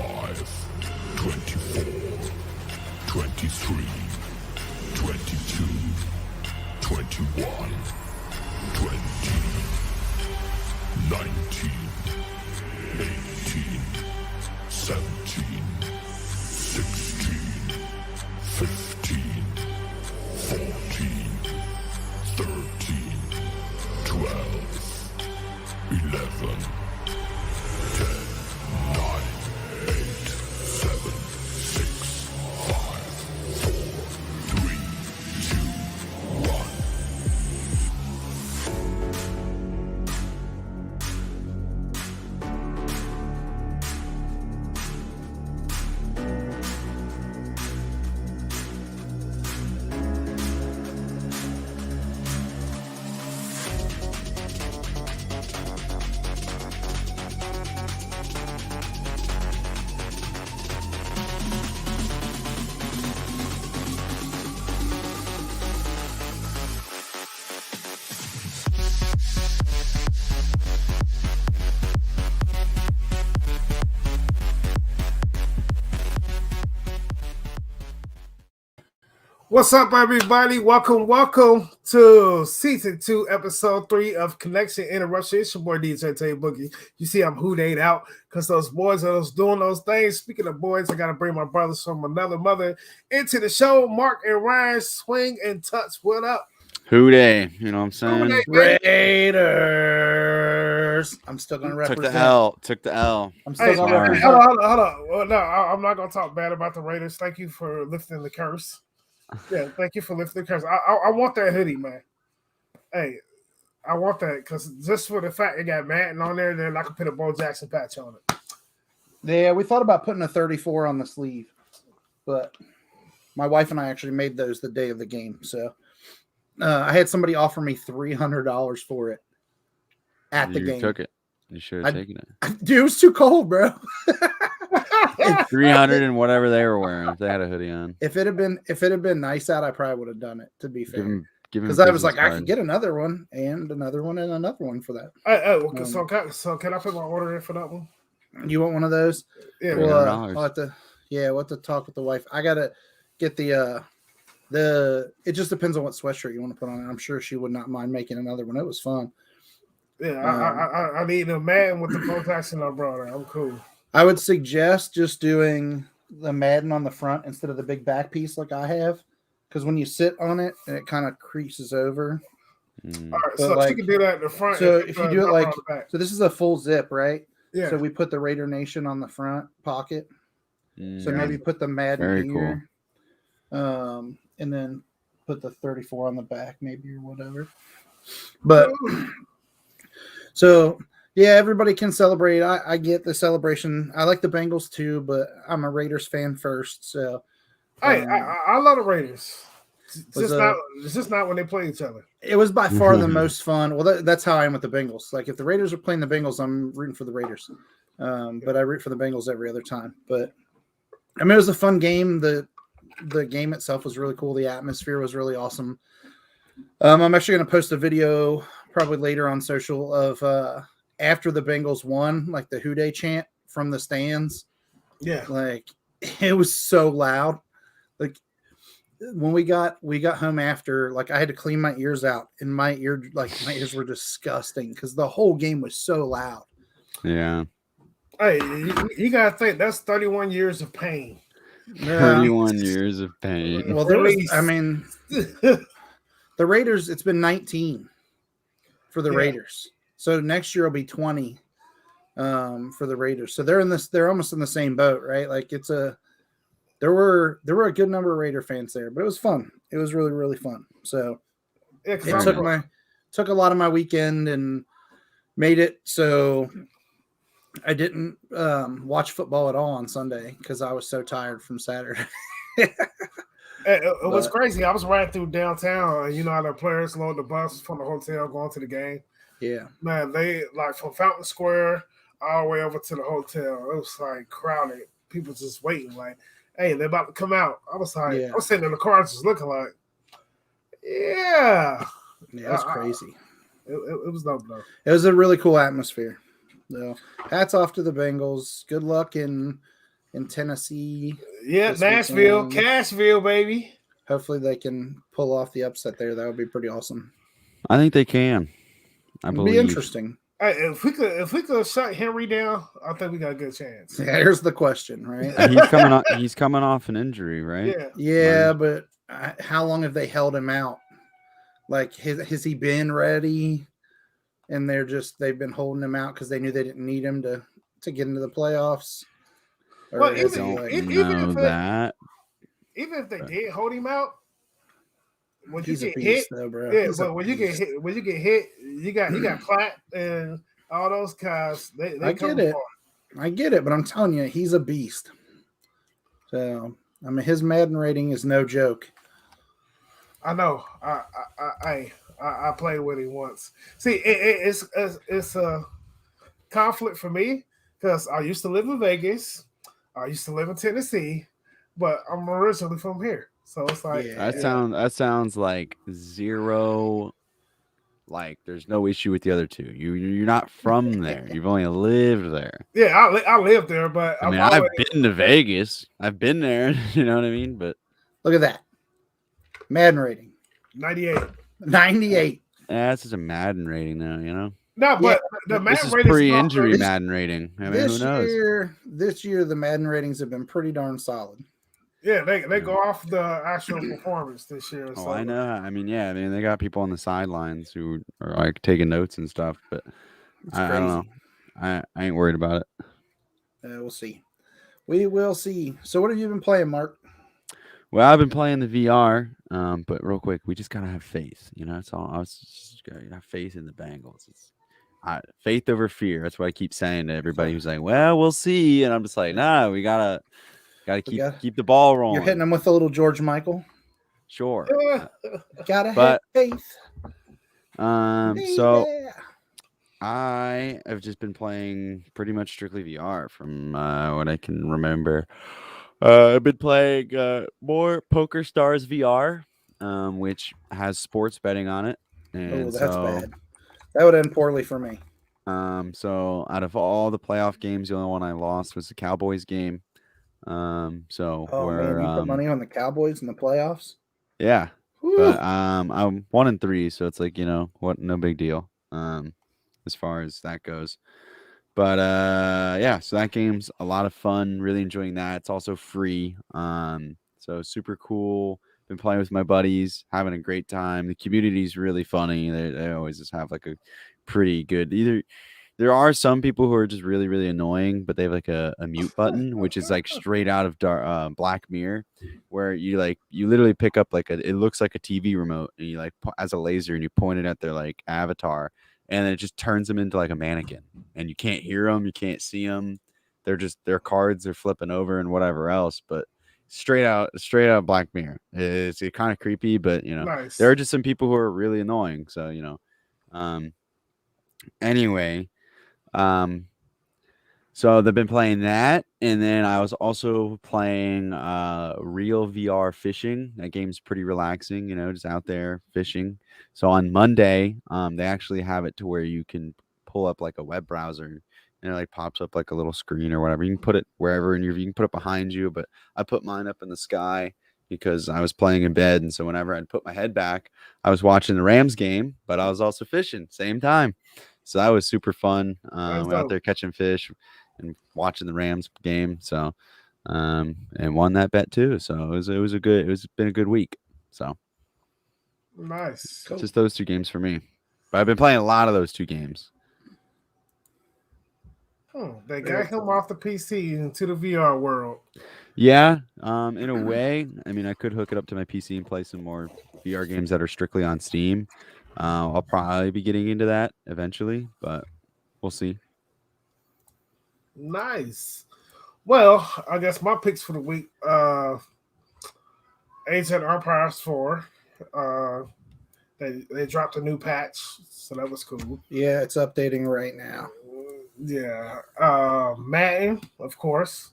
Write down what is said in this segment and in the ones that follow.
24, 23, 22, 21, 20, 19, 18, 17, 16, 15, 14, 13, 12, 11, 10, 9, 8, 7, 6, 5, 4, 3, 2, 1. What's up, everybody? Welcome to season 2, episode 3 of Connection Interruption. It's your boy DJ Tay Boogie. You see, I'm hooted out because those boys are doing those things. Speaking of boys, I gotta bring my brothers from another mother into the show. Mark and Ryan, swing and touch. What up? Hooday, you know what I'm saying? Raiders. I'm still gonna represent. Took the L. I'm still gonna represent. Hold on. Well, no, I'm not gonna talk bad about the Raiders. Thank you for lifting the curse. Yeah, thank you for lifting the curse. I want that hoodie, man. Hey, I want that because just for the fact it got Madden on there, then I could put a Bo Jackson patch on it. Yeah, we thought about putting a 34 on the sleeve, but my wife and I actually made those the day of the game. So I had somebody offer me $300 for it at the game. You took it. You should have taken it. Dude, it was too cold, bro. 300 and whatever they were wearing. If they had a hoodie on. If it had been nice out, I probably would have done it. To be fair, because I was like, I could get another one and another one and another one for that. So can I put my order in for that one? You want one of those? Yeah, we'll have to talk with the wife. I gotta get the. It just depends on what sweatshirt you want to put on it. I'm sure she would not mind making another one. It was fun. Yeah, I need a man with the Bo Jackson I brought her. I'm cool. I would suggest just doing the Madden on the front instead of the big back piece like I have, because when you sit on it, it kind of creases over. All right, so you can do that in the front. So if you do it like, so this is a full zip, right? Yeah. So we put the Raider Nation on the front pocket. So maybe put the Madden here, and then put the 34 on the back, maybe, or whatever. But so. Yeah, everybody can celebrate. I get the celebration. I like the Bengals too, but I'm a Raiders fan first. So, hey, I love the Raiders. It's just not when they play each other. It was by far the most fun. Well, that's how I am with the Bengals. Like if the Raiders are playing the Bengals, I'm rooting for the Raiders. But I root for the Bengals every other time. But I mean, it was a fun game. The game itself was really cool. The atmosphere was really awesome. I'm actually going to post a video probably later on social of after the Bengals won, like the Houday chant from the stands. Yeah. Like it was so loud. Like when we got home after, like I had to clean my ears out and my ears were disgusting because the whole game was so loud. Yeah. Hey, you gotta think that's 31 years of pain. 31 years of pain. Well, the Raiders, it's been 19 for the Raiders. So next year will be 20 for the Raiders. So they're almost in the same boat, right? Like there were a good number of Raider fans there, but it was fun. It was really, really fun. So it took a lot of my weekend and made it so I didn't watch football at all on Sunday because I was so tired from Saturday. It was crazy. I was riding through downtown, and you know how the players load the bus from the hotel going to the game. Yeah, man, they like from Fountain Square all the way over to the hotel. It was like crowded. People just waiting, like, hey, they're about to come out. I was like, I was sitting in the car just looking like, yeah, that's crazy. It was dope though. It was a really cool atmosphere. So hats off to the Bengals. Good luck in in Tennessee. Yeah, this Nashville, weekend. Cashville, baby. Hopefully they can pull off the upset there. That would be pretty awesome. I think they can. I It'd believe. be interesting. Hey, if we could shut Henry down, I think we got a good chance. Yeah, here's the question, right? He's coming off an injury, right? Yeah. Yeah, but how long have they held him out? Like, has he been ready? And they've been holding him out because they knew they didn't need him to get into the playoffs. Or Well, has Don't he, know that. even if they did hold him out, when he's you a get beast, hit, though, bro. yeah, He's but a when you beast. get hit, you got Platt and all those guys. They I come get it. apart. I get it, but I'm telling you, he's a beast. So, I mean, his Madden rating is no joke. I know. I played with him once. See, it's a conflict for me because I used to live in Vegas. I used to live in Tennessee, but I'm originally from here. So it's like Yeah. That sounds like zero. Like there's no issue with the other two. You're not from there. You've only lived there. yeah, I live there, but I mean, I've been to Vegas. I've been there. You know what I mean? But Look at that. Madden rating 98. 98. that's just a Madden rating now. You know. No, but the This Madden is rating pre-injury is Madden rating. I mean, who knows? This year, the Madden ratings have been pretty darn solid. yeah, they go off the actual performance this year. Oh, So. I know. I mean, yeah. I mean, they got people on the sidelines who are like taking notes and stuff. But I don't know. I ain't worried about it. We'll see. We will see. So, what have you been playing, Mark? Well, I've been playing the VR. But real quick, we just gotta have faith. You know, that's all. I was just gotta have faith in the Bengals. It's faith over fear. That's what I keep saying to everybody who's like, "Well, we'll see," and I'm just like, "Nah, we gotta keep the ball rolling." You're hitting them with a little George Michael. Sure. Gotta have faith. So I have just been playing pretty much strictly VR from what I can remember. I've been playing more Poker Stars VR, which has sports betting on it. And that's bad. That would end poorly for me. So out of all the playoff games, the only one I lost was the Cowboys game. Man, you put money on the Cowboys in the playoffs? Yeah. Whew. But I'm 1-3, so it's like, you know, no big deal. As far as that goes. But yeah, so that game's a lot of fun. Really enjoying that. It's also free. So super cool. Been playing with my buddies, having a great time. The community's really funny. They always just have like a pretty good there are some people who are just really, really annoying, but they have like a mute button, which is like straight out of Black Mirror, where you literally pick up like it looks like a TV remote, and you like as a laser, and you point it at their like avatar, and then it just turns them into like a mannequin, and you can't hear them, you can't see them. They're just their cards are flipping over and whatever else, but straight out Black Mirror. It's kind of creepy, but you know, nice. There are just some people who are really annoying. So you know, anyway. So they've been playing that, and then I was also playing Real VR Fishing. That game's pretty relaxing, you know, just out there fishing. So on Monday, they actually have it to where you can pull up like a web browser, and it like pops up like a little screen or whatever. You can put it wherever, and you can put it behind you. But I put mine up in the sky because I was playing in bed, and so whenever I'd put my head back, I was watching the Rams game, but I was also fishing same time. So that was super fun. We're out there catching fish and watching the Rams game. So, and won that bet too. So it's been a good week. So nice. Cool. Just those two games for me. But I've been playing a lot of those two games. They got him off the PC into the VR world. Yeah, in a way. I mean, I could hook it up to my PC and play some more VR games that are strictly on Steam. I'll probably be getting into that eventually, but we'll see. Nice. Well, I guess my picks for the week. Age of Empires 4. They dropped a new patch, so that was cool. Yeah, it's updating right now. Yeah. Madden, of course.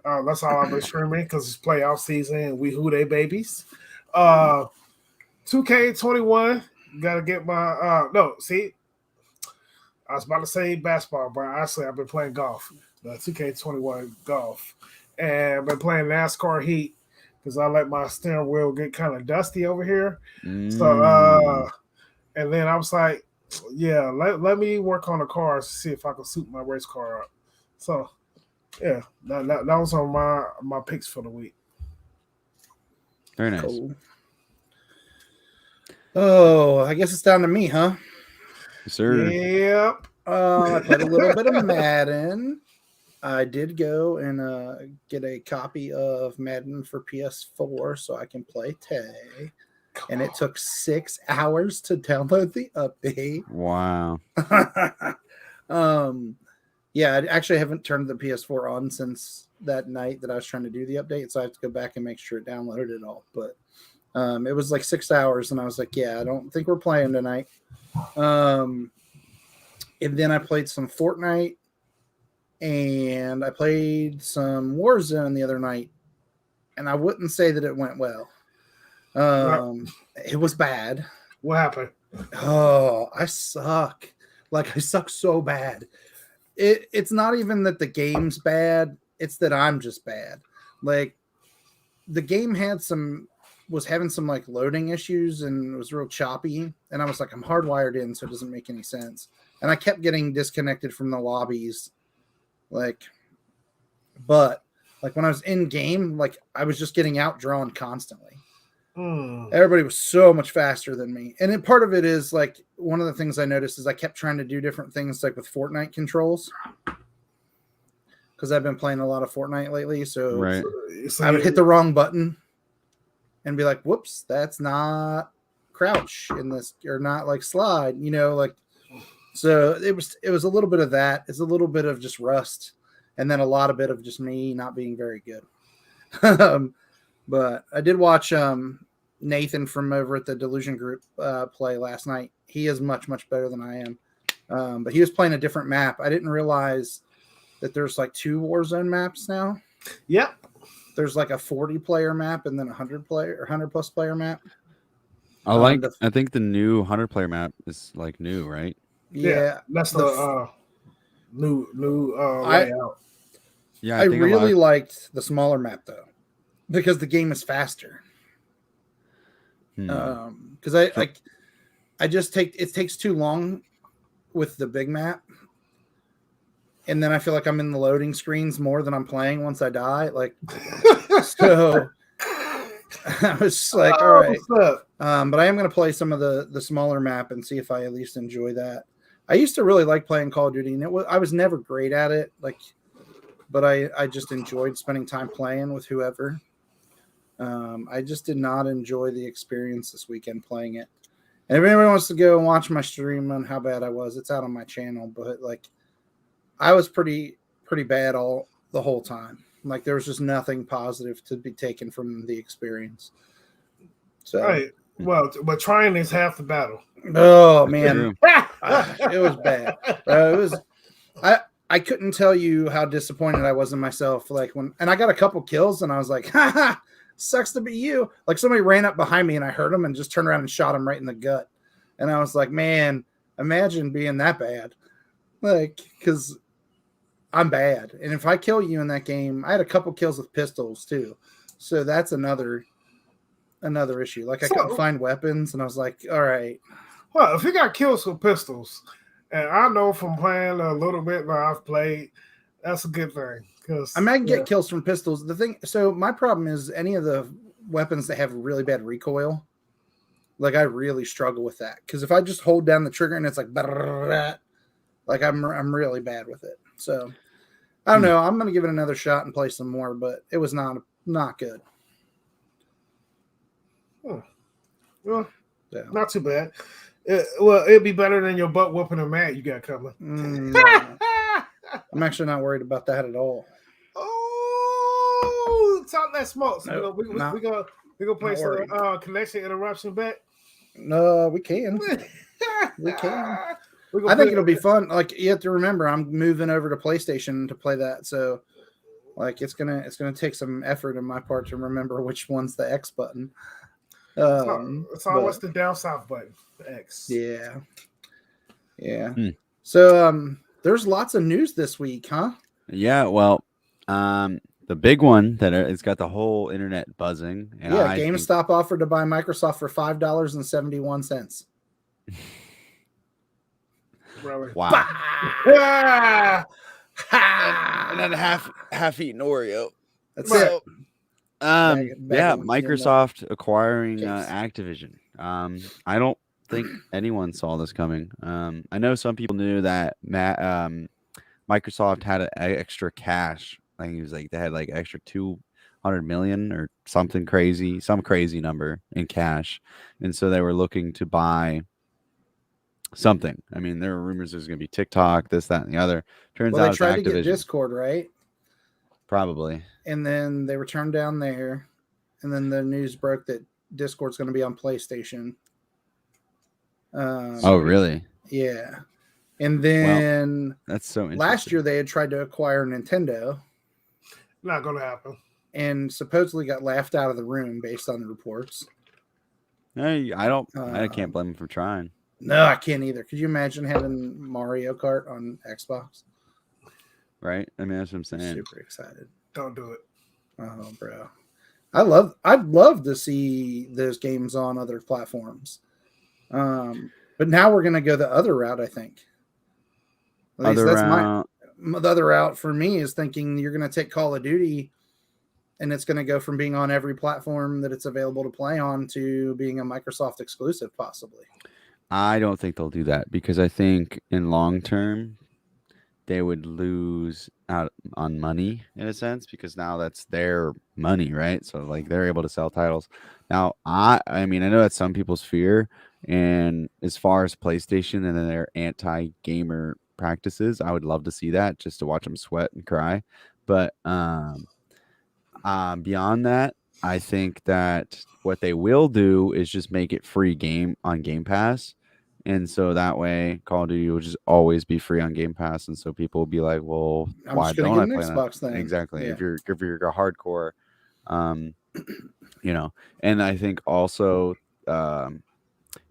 That's all I've been streaming because it's playoff season and we who they babies. 2K21. Gotta get my no, see. I was about to say basketball, but actually I've been playing golf. 2K21 golf. and I've been playing NASCAR Heat because I let my steering wheel get kind of dusty over here. So, and then I was like, yeah, let me work on the cars to see if I can suit my race car up. So, yeah, that was on my picks for the week. Very nice. Cool. Oh, I guess it's down to me, huh? Yes, sir. Yep. I played a little bit of Madden. I did go and get a copy of Madden for PS4 so I can play Tay. And it took 6 hours to download the update. Wow. Yeah, I actually haven't turned the PS4 on since that night that I was trying to do the update, so I have to go back and make sure it downloaded it all. But it was like 6 hours, and I was like, yeah, I don't think we're playing tonight. And then I played some Fortnite, and I played some Warzone the other night, and I wouldn't say that it went well. It was bad. What happened? Oh, I suck. Like, I suck so bad. It's not even that the game's bad. It's that I'm just bad. Like, the game was having some like loading issues and it was real choppy. And I was like, I'm hardwired in, so it doesn't make any sense. And I kept getting disconnected from the lobbies. But when I was in game, like, I was just getting outdrawn constantly. Everybody was so much faster than me. And then part of it is like one of the things I noticed is I kept trying to do different things like with Fortnite controls because I've been playing a lot of Fortnite lately. So Right. I would hit the wrong button and be like, whoops, that's not crouch in this or not like slide, like, so it was a little bit of that. It's a little bit of just rust and then a lot of bit of just me not being very good. But I did watch Nathan from over at the Delusion Group play last night. He is much, much better than I am. But he was playing a different map. I didn't realize that there's like 2 Warzone maps now. Yep. There's like a 40-player map and then a 100-player or 100-plus player map. I think the new 100-player map is like new, right? Yeah. That's the new layout. Yeah, I really liked the smaller map though, because the game is faster. Because I just it takes too long with the big map, and then I feel like I'm in the loading screens more than I'm playing once I die. Like, so I was just like, all right. But I am going to play some of the smaller map and see if I at least enjoy that. I used to really like playing Call of Duty, and I was never great at it. But I just enjoyed spending time playing with whoever. I just did not enjoy the experience this weekend playing it. And if anybody wants to go and watch my stream on how bad I was, it's out on my channel. But like, I was pretty bad the whole time. Like, there was just nothing positive to be taken from the experience. So, right. Well, but trying is half the battle. Oh man, it was bad. It was. I couldn't tell you how disappointed I was in myself. Like, and I got a couple kills, and I was like, "Ha ha, sucks to be you." Like, somebody ran up behind me, and I heard him, and just turned around and shot him right in the gut. And I was like, "Man, imagine being that bad." Like, because I'm bad, and if I kill you in that game, I had a couple kills with pistols too, so that's another issue. Like, I couldn't find weapons, and I was like, "All right." Well, if you got kills with pistols, and I know from playing a little bit that I've played, that's a good thing. Because I might get kills from pistols. So my problem is any of the weapons that have really bad recoil. Like, I really struggle with that because if I just hold down the trigger and it's like, like I'm really bad with it. So I don't know. I'm gonna give it another shot and play some more, but it was not good. Well, not too bad. It'd be better than your butt whooping a man you got coming. No. I'm actually not worried about that at all. Oh, talk that smoke. So Nope, we gonna play some connection interruption bet. No, we can. We can. I think it'll be fun. Like, you have to remember, I'm moving over to PlayStation to play that, so like it's gonna take some effort on my part to remember which one's the X button. It's always the down south button, the X. Yeah. So there's lots of news this week, huh? Yeah, well, the big one that it's got the whole internet buzzing. And Yeah, I think GameStop offered to buy Microsoft for $5.71. Really. wow. Ah! And then half eaten Oreo. That's Right. it. Bag Yeah, of Microsoft acquiring case. Activision. I don't think anyone saw this coming. I know some people knew that Microsoft had extra cash. I think it was like they had like extra 200 million or something crazy, some crazy number in cash, and so they were looking to buy something. I mean, there were rumors there's going to be TikTok, this, that, and the other. Turns Well, out they it's tried to get Activision, Discord, right? probably. And then they were turned down there. And then the news broke that Discord's going to be on PlayStation. Oh, really? Yeah. And then That's so interesting. last year they had tried to acquire Nintendo Not gonna happen. and supposedly got laughed out of the room based on the reports. Hey, I can't blame him for trying. No, I can't either. Could you imagine having Mario Kart on Xbox? Right? I mean, that's what I'm saying. Super excited. Don't do it. Oh, bro. I'd love to see those games on other platforms. But now we're going to go the other route, I think. At least that's the other route for me is thinking you're going to take Call of Duty and it's going to go from being on every platform that it's available to play on to being a Microsoft exclusive, possibly. I don't think they'll do that because I think in long term they would lose out on money in a sense because now that's their money, right? So like they're able to sell titles. Now I mean I know that's some people's fear, and as far as PlayStation and then their anti-gamer practices, I would love to see that just to watch them sweat and cry. But beyond that, I think that what they will do is just make it free game on Game Pass. And so that way, Call of Duty will just always be free on Game Pass, and so people will be like, "Well, I'm why just going don't to I get an play Xbox that?" thing. Exactly. Yeah. If you're a hardcore, um, you know, and I think also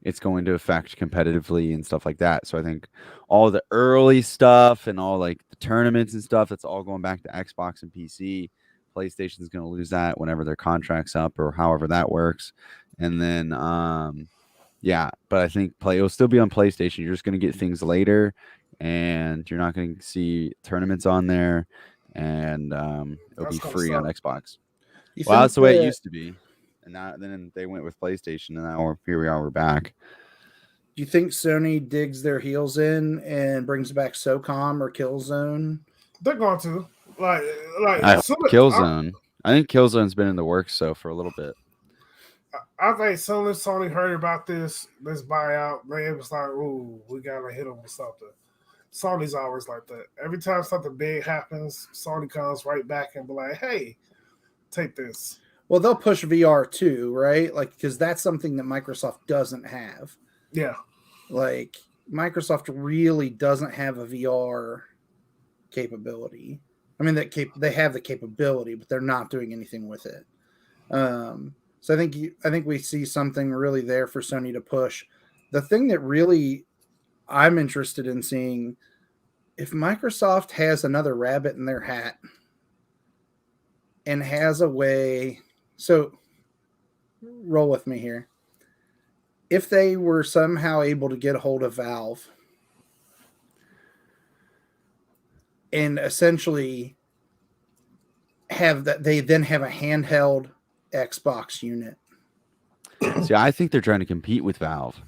it's going to affect competitively and stuff like that. So I think all the early stuff and all like the tournaments and stuff, that's all going back to Xbox and PC. PlayStation's going to lose that whenever their contract's up or however that works, and then yeah, but I think it'll still be on PlayStation. You're just going to get things later, and you're not going to see tournaments on there, and it'll That's be gonna free on suck. Xbox. You Well, think that's the way it that- used to be, and then they went with PlayStation, and now here we are. We're back. Do you think Sony digs their heels in and brings back SOCOM or Killzone? They're going to like Killzone. I think Killzone's been in the works for a little bit. I think soon as Sony heard about this buyout, they was like, "Ooh, we gotta hit them with something." Sony's always like that. Every time something big happens, Sony comes right back and be like, "Hey, take this." Well, they'll push VR too, right? Like, because that's something that Microsoft doesn't have. Yeah, Like, Microsoft really doesn't have a VR capability. I mean, they have the capability, but they're not doing anything with it. So I think we see something really there for Sony to push. The thing that really I'm interested in seeing, if Microsoft has another rabbit in their hat and has a way, so roll with me here. If they were somehow able to get a hold of Valve and essentially have that, they then have a handheld Xbox unit. See, I think they're trying to compete with Valve.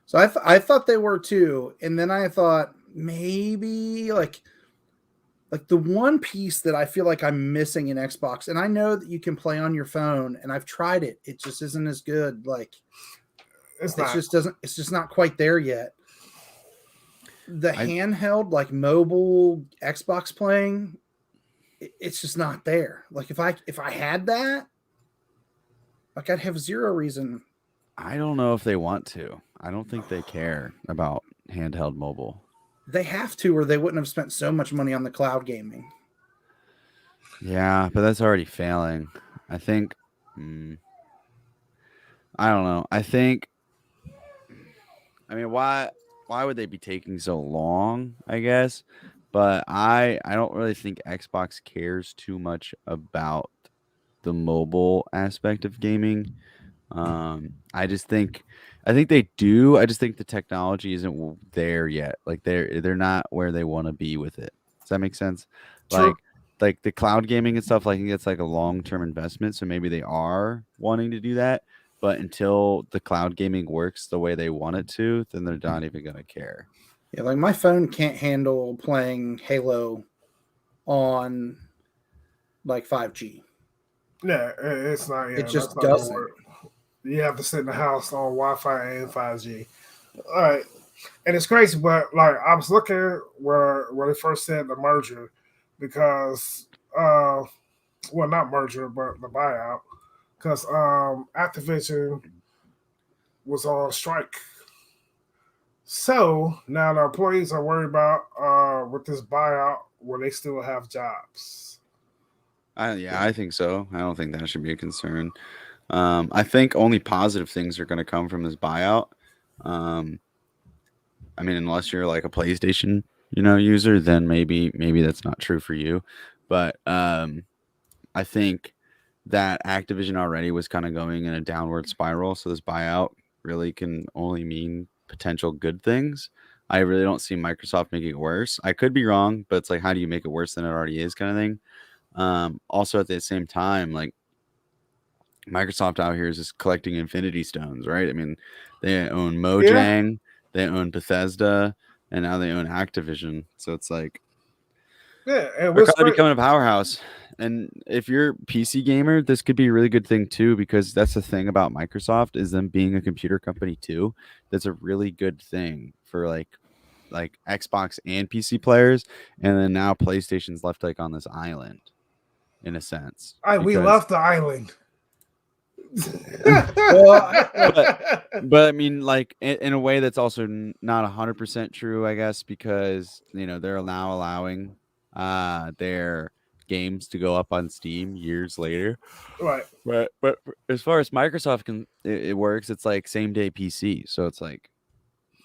So I thought they were too, and then I thought maybe like the one piece that I feel like I'm missing in Xbox, and I know that you can play on your phone, and I've tried it. It just isn't as good. Like it's just not quite there yet. The handheld, like mobile Xbox playing, it's just not there. Like if I had that, like I'd have zero reason. I don't know if they want to. I don't think they care about handheld mobile. They have to, or they wouldn't have spent so much money on the cloud gaming. Yeah, but that's already failing. I think. I don't know. I mean, why would they be taking so long? I guess, but I don't really think Xbox cares too much about the mobile aspect of gaming. I think they do. I just think the technology isn't there yet. Like they're not where they want to be with it. Does that make sense? True. Like the cloud gaming and stuff. Like I think it's like a long term investment. So maybe they are wanting to do that. But until the cloud gaming works the way they want it to, then they're not even gonna care. Yeah, like my phone can't handle playing Halo on like 5G. Yeah, it's not. Yeah, It that's just not gonna doesn't. work. You have to sit in the house on Wi-Fi and 5G. All right, and it's crazy, but like I was looking where they first said the merger, because well, not merger, but the buyout, because Activision was on strike. So now the employees are worried about with this buyout, will they still have jobs? Yeah, I think so. I don't think that should be a concern. I think only positive things are going to come from this buyout. Um, I mean, unless you're like a PlayStation, user, then maybe that's not true for you. But I think that Activision already was kind of going in a downward spiral, so this buyout really can only mean potential good things. I really don't see Microsoft making it worse. I could be wrong, but it's like, how do you make it worse than it already is, kind of thing. Also at the same time, like Microsoft out here is just collecting Infinity Stones, right? I mean, they own Yeah, Mojang, they own Bethesda, and now they own Activision. So it's like yeah, and they're what's kind of great? becoming a powerhouse. And if you're a PC gamer, this could be a really good thing too, because that's the thing about Microsoft is them being a computer company too. That's a really good thing for like Xbox and PC players. And then now PlayStation's left like on this island in a sense We because left the island. Well, but but I mean, like in a way that's also not 100% true, I guess, because they're now allowing their games to go up on Steam years later. Right. But as far as Microsoft it works, it's like same day PC. So it's like,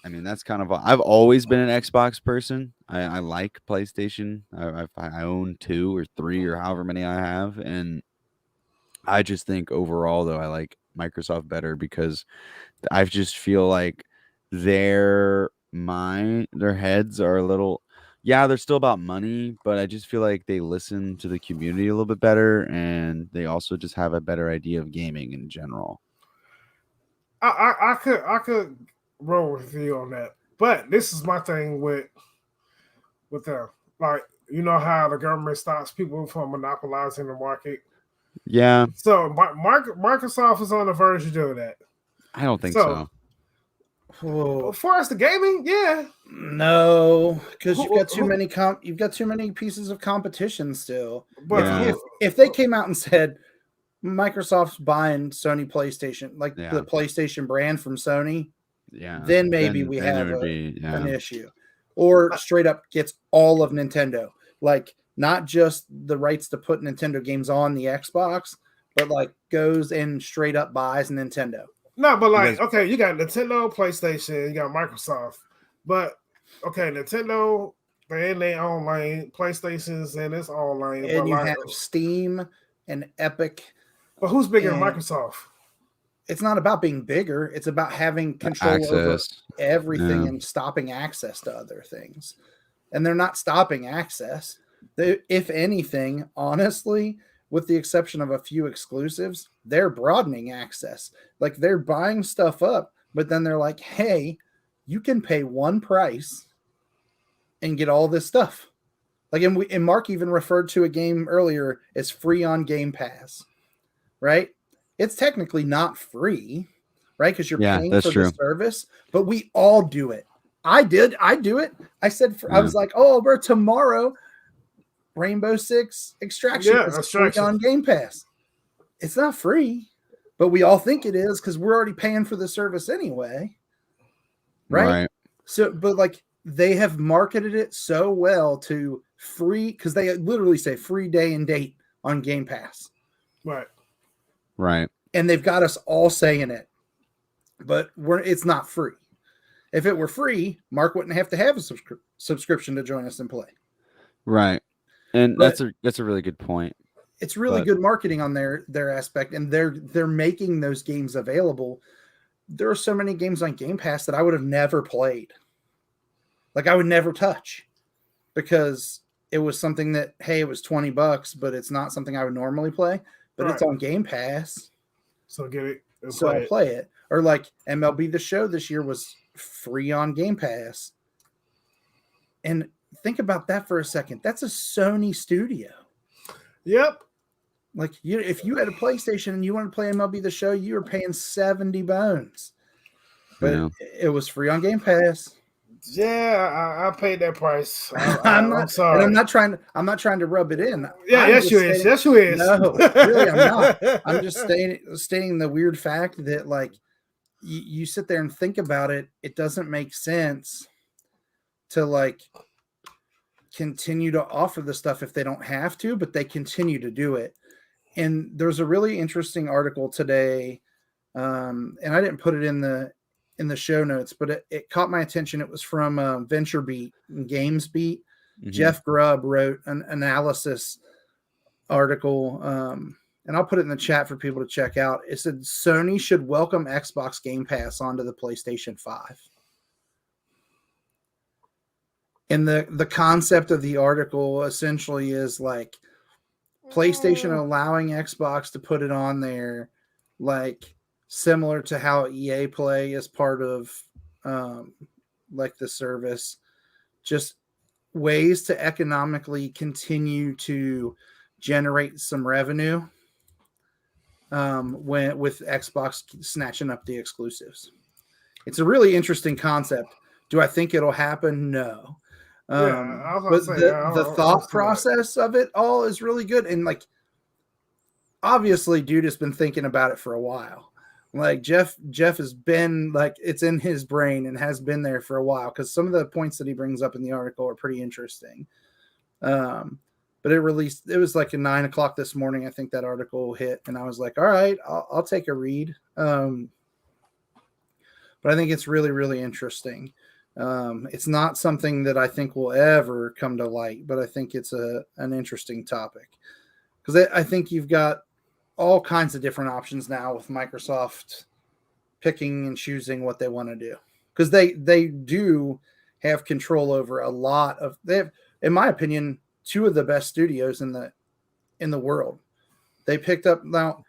I mean, that's kind of I've always been an Xbox person. I like PlayStation. I own 2 or 3 or however many I have, and I just think overall though I like Microsoft better because I just feel like their heads are a little, yeah, they're still about money, but I just feel like they listen to the community a little bit better, and they also just have a better idea of gaming in general. I could roll with you on that, but this is my thing with them. Like, you know how the government stops people from monopolizing the market. Yeah, So Microsoft is on the verge of doing that. I don't think So so. as far as the gaming, yeah, no, because Who- you've got too who- many you've got too many pieces of competition still. but Yeah. If they came out and said Microsoft's buying Sony PlayStation, like Yeah. the PlayStation brand from Sony, Yeah, then maybe we then have it would be an issue. Or straight up gets all of Nintendo. Like not just the rights to put Nintendo games on the Xbox, but like goes and straight up buys Nintendo. no, but like, Because- okay, you got Nintendo, PlayStation, you got Microsoft, but okay, Nintendo, they in their own lane, PlayStation's in its own lane, And but you like, have Steam and Epic. but who's bigger than and- Microsoft? It's not about being bigger. It's about having control over access. everything Yeah. and stopping access to other things. And they're not stopping access. If anything, honestly, with the exception of a few exclusives, they're broadening access. Like they're buying stuff up, but then they're like, hey, you can pay one price and get all this stuff. Like, and Mark even referred to a game earlier as free on Game Pass, right? It's technically not free, right? Because you're Yeah, paying that's for true. the service, but we all do it. I did. I do it. I said, I was like, oh, we're tomorrow. Rainbow Six Extraction Yeah, is Extraction. free on Game Pass. It's not free, but we all think it is because we're already paying for the service anyway. Right? So, but like they have marketed it so well to free because they literally say free day and date on Game Pass. Right. Right. And they've got us all saying it, but it's not free. If it were free, Mark wouldn't have to have a subscription to join us and play. Right. And But that's a really good point. it's really But good marketing on their aspect, and they're making those games available. There are so many games on Game Pass that I would have never played. Like I would never touch because it was something that, hey, it was $20, but it's not something I would normally play, but it's Right. on Game Pass. So get it and So I'll play it. Or like MLB The Show this year was free on Game Pass. And think about that for a second. That's a Sony studio. Yep. Like if you had a PlayStation and you wanted to play MLB The Show, you were paying 70 bones. But yeah. it was free on Game Pass. Yeah, I paid that price. I'm sorry. and I'm not trying to rub it in. Yeah, yes, you is. Yes, you is. No, really, I'm not. I'm just stating the weird fact that like you sit there and think about it. It doesn't make sense to like continue to offer the stuff if they don't have to, but they continue to do it. And there's a really interesting article today, and I didn't put it in the show notes, but it caught my attention. It was from VentureBeat and GamesBeat. Mm-hmm. Jeff Grubb wrote an analysis article, and I'll put it in the chat for people to check out. It said Sony should welcome Xbox Game Pass onto the PlayStation 5. And the concept of the article essentially is like PlayStation allowing Xbox to put it on there, like similar to how EA Play is part of like the service, just ways to economically continue to generate some revenue with Xbox snatching up the exclusives. It's a really interesting concept. Do I think it'll happen? No. But the thought process of it all is really good. And like, obviously dude has been thinking about it for a while. Like Jeff has been like, it's in his brain and has been there for a while. Cause some of the points that he brings up in the article are pretty interesting. But it was like at 9:00 this morning. I think that article hit and I was like, all right, I'll take a read. But I think it's really, really interesting. It's not something that I think will ever come to light, but I think it's an interesting topic because I think you've got all kinds of different options now with Microsoft picking and choosing what they want to do because they do have control over a lot of. They have, in my opinion, two of the best studios in the world. They picked up now.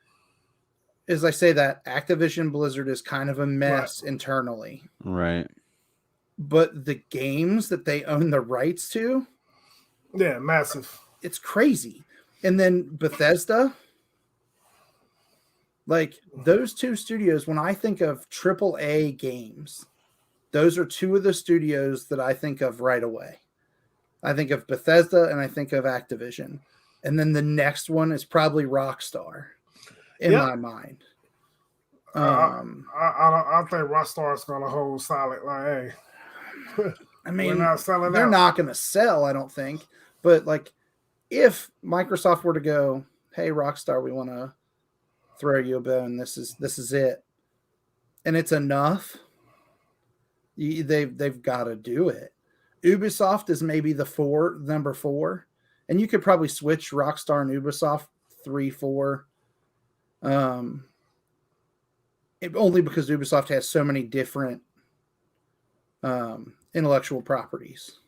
As I say that, Activision Blizzard is kind of a mess internally, right? But the games that they own the rights to, yeah, massive. It's crazy. And then Bethesda, like those two studios, when I think of AAA games, those are two of the studios that I think of right away. I think of Bethesda and I think of Activision. And then the next one is probably Rockstar in my mind. I think Rockstar is going to hold solid. Like, hey, I mean, we're not selling they're out. not going to sell, I don't think. But like, if Microsoft were to go, hey, Rockstar, we want to throw you a bone. This is it, and it's enough. They've got to do it. Ubisoft is maybe the number 4, and you could probably switch Rockstar and Ubisoft 3, 4. Only because Ubisoft has so many different intellectual properties.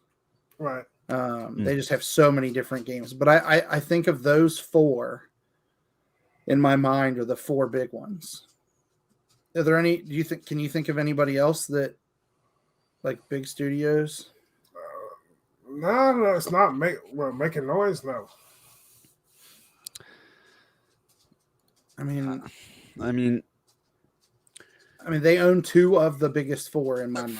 Right. They just have so many different games. But I think of those 4 in my mind are the 4 big ones. Are there any? Can you think of anybody else that like big studios? No, it's not making noise. No. I mean, they own 2 of the biggest 4 in my mind.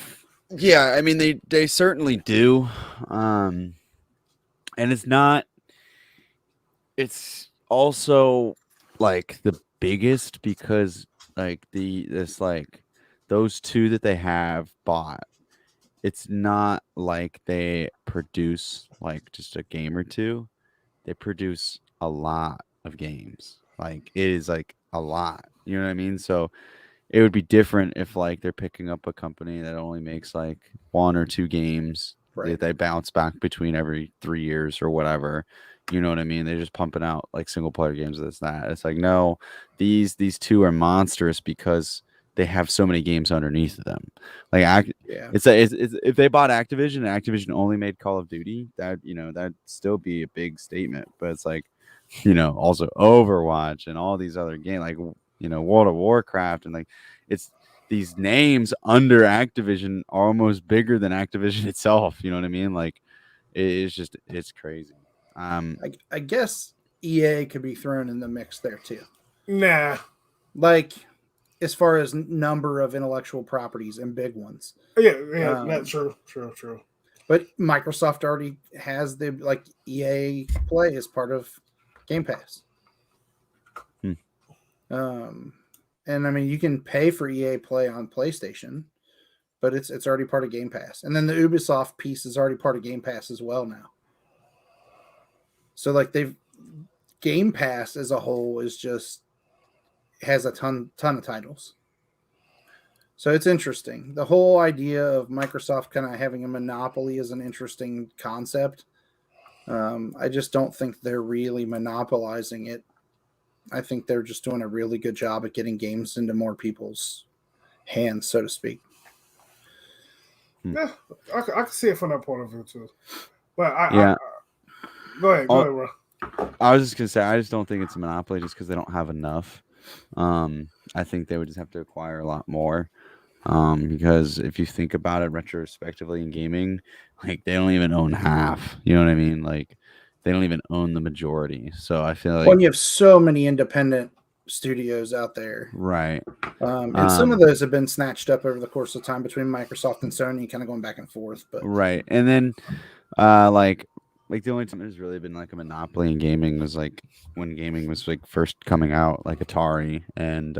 Yeah, I mean they certainly do. And it's also like the biggest because like those 2 that they have bought, it's not like they produce like just a game or 2. They produce a lot of games. Like it is like a lot. You know what I mean? So it would be different if like they're picking up a company that only makes like 1 or 2 games Right. They bounce back between every 3 years or whatever. You know what I mean? They're just pumping out like single player games. That's that. It's like no, these two are monstrous because they have so many games underneath them. Like Yeah. it's if they bought Activision and Activision only made Call of Duty, that that'd still be a big statement. But it's like also Overwatch and all these other games like World of Warcraft and like it's these names under Activision are almost bigger than Activision itself. You know what I mean? Like it's crazy. I guess EA could be thrown in the mix there too. Nah. Like as far as number of intellectual properties and big ones. Yeah, that's true. But Microsoft already has the EA Play as part of Game Pass. And I mean you can pay for EA Play on PlayStation, but it's already part of Game Pass. And then the Ubisoft piece is already part of Game Pass as well now. So like Game Pass as a whole has a ton of titles. So it's interesting. The whole idea of Microsoft kind of having a monopoly is an interesting concept. I just don't think they're really monopolizing it. I think they're just doing a really good job at getting games into more people's hands, so to speak. Yeah, I can see it from that point of view too. But go ahead, bro. I was just gonna say I just don't think it's a monopoly just because they don't have enough. I think they would just have to acquire a lot more. Because if you think about it retrospectively in gaming, like they don't even own half. You know what I mean? Like they don't even own the majority. So I feel like when you have so many independent studios out there, right? And some of those have been snatched up over the course of time between Microsoft and Sony, kind of going back and forth. But right, and then like the only time there's really been like a monopoly in gaming was like when gaming was like first coming out, like Atari, and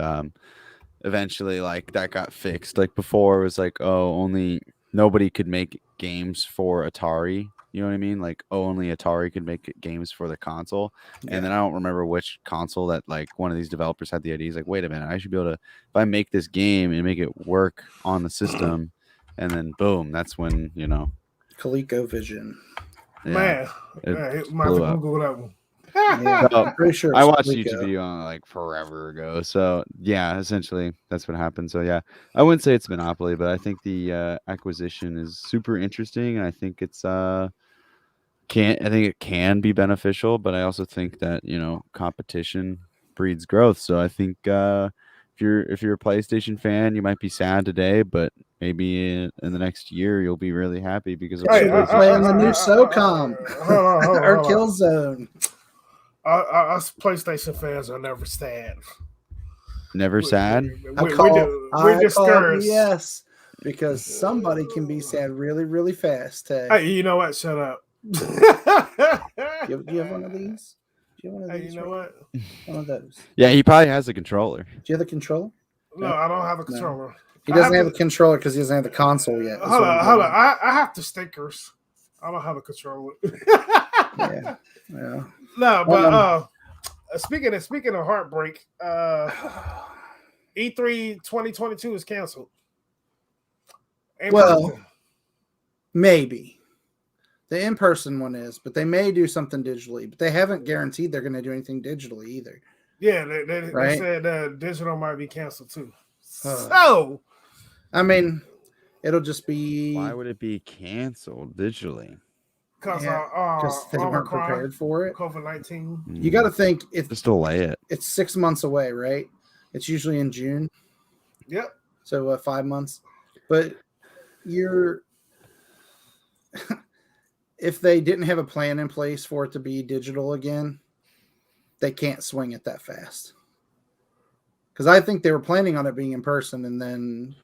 eventually like that got fixed. Like before it was like only nobody could make games for Atari. You know what I mean? Like only Atari could make games for the console. Yeah. And then I don't remember which console that like one of these developers had the idea. He's like, wait a minute, I should be able to if I make this game and make it work on the system, and then boom, that's when ColecoVision. Man, it might blew have to up. Google that one. Yeah, So, I'm pretty sure I watched a Coleco. YouTube video on it like forever ago. So yeah, essentially that's what happened. So yeah, I wouldn't say it's monopoly, but I think the acquisition is super interesting, and I think it can be beneficial, but I also think that competition breeds growth. So I think if you're a PlayStation fan, you might be sad today, but maybe in the next year you'll be really happy because of playing the new SOCOM or Killzone. Us PlayStation fans are never sad. Never sad. We're discouraged. Yes, because somebody can be sad really, really fast. Hey, you know what? Shut up. Do you have one of these? Do you have one of Hey, these? you know what? One of those. Yeah, he probably has a controller. Do you have the controller? No, I don't have a controller. No. He doesn't have the controller because he doesn't have the console yet. Hold on. I have the stickers. I don't have a controller. Yeah. No, but speaking of heartbreak, E3 2022 is canceled. Well, maybe the in-person one is, but they may do something digitally. But they haven't guaranteed they're going to do anything digitally either. Yeah, they said digital might be canceled too. So, I mean, it'll just be. Why would it be canceled digitally? Because they weren't prepared for it. COVID-19. You got to think just delay it. It's 6 months away, right? It's usually in June. Yep. So 5 months, but if they didn't have a plan in place for it to be digital again, they can't swing it that fast. Because I think they were planning on it being in person, and then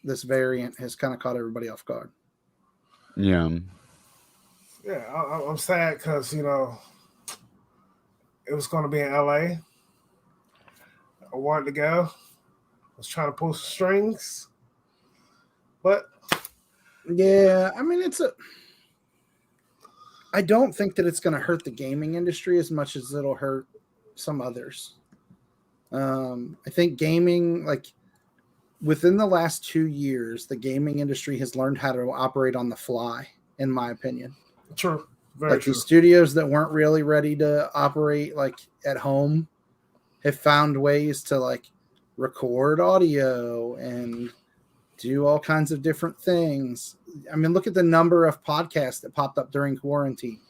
this variant has kind of caught everybody off guard. Yeah. Yeah, I'm sad because, it was going to be in LA. I wanted to go. I was trying to pull some strings. But. Yeah, I mean, I don't think that it's going to hurt the gaming industry as much as it'll hurt some others. I think gaming, within the last 2 years, the gaming industry has learned how to operate on the fly in my opinion. True. Very Like true. these studios that weren't really ready to operate like at home have found ways to like record audio and do all kinds of different things. I mean, look at the number of podcasts that popped up during quarantine.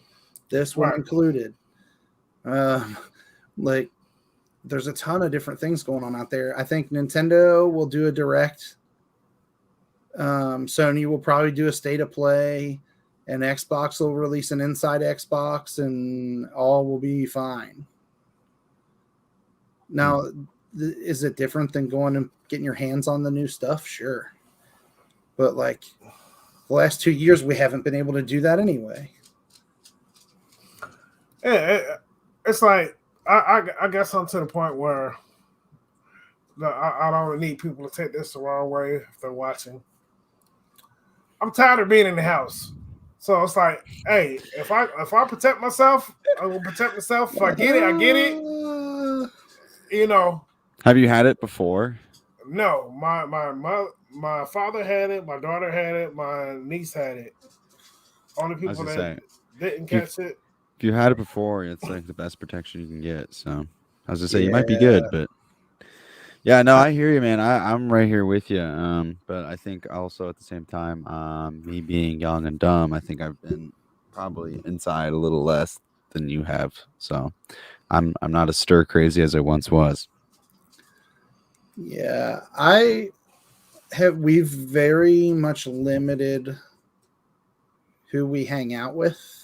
This one Right. included. Like, there's a ton of different things going on out there. I think Nintendo will do a direct. Sony will probably do a state of play, and Xbox will release an inside Xbox, and all will be fine. Now, is it different than going and getting your hands on the new stuff? Sure. But like the last 2 years, we haven't been able to do that anyway. Yeah, it's like I guess I'm to the point where I don't need people to take this the wrong way if they're watching. I'm tired of being in the house, so it's like, hey, if I protect myself, I will protect myself. If I get it, I get it. You know. Have you had it before? No, my father had it, my daughter had it, my niece had it. Only people that didn't catch it. If you had it before, it's like the best protection you can get. So I was gonna say you might be good, but yeah, no, I hear you, man. I'm right here with you. But I think also at the same time, me being young and dumb, I think I've been probably inside a little less than you have. So I'm not as stir crazy as I once was. Yeah, we've very much limited who we hang out with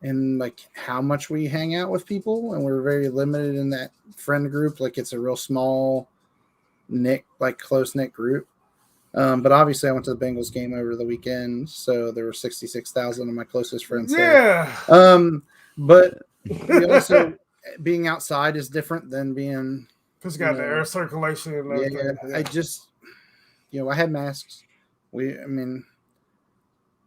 and like how much we hang out with people, and we're very limited in that friend group. Like it's a real small close knit group. But obviously I went to the Bengals game over the weekend, so there were 66,000 of my closest friends there. But we also being outside is different than being because got the air circulation and everything. Yeah, I just I had masks.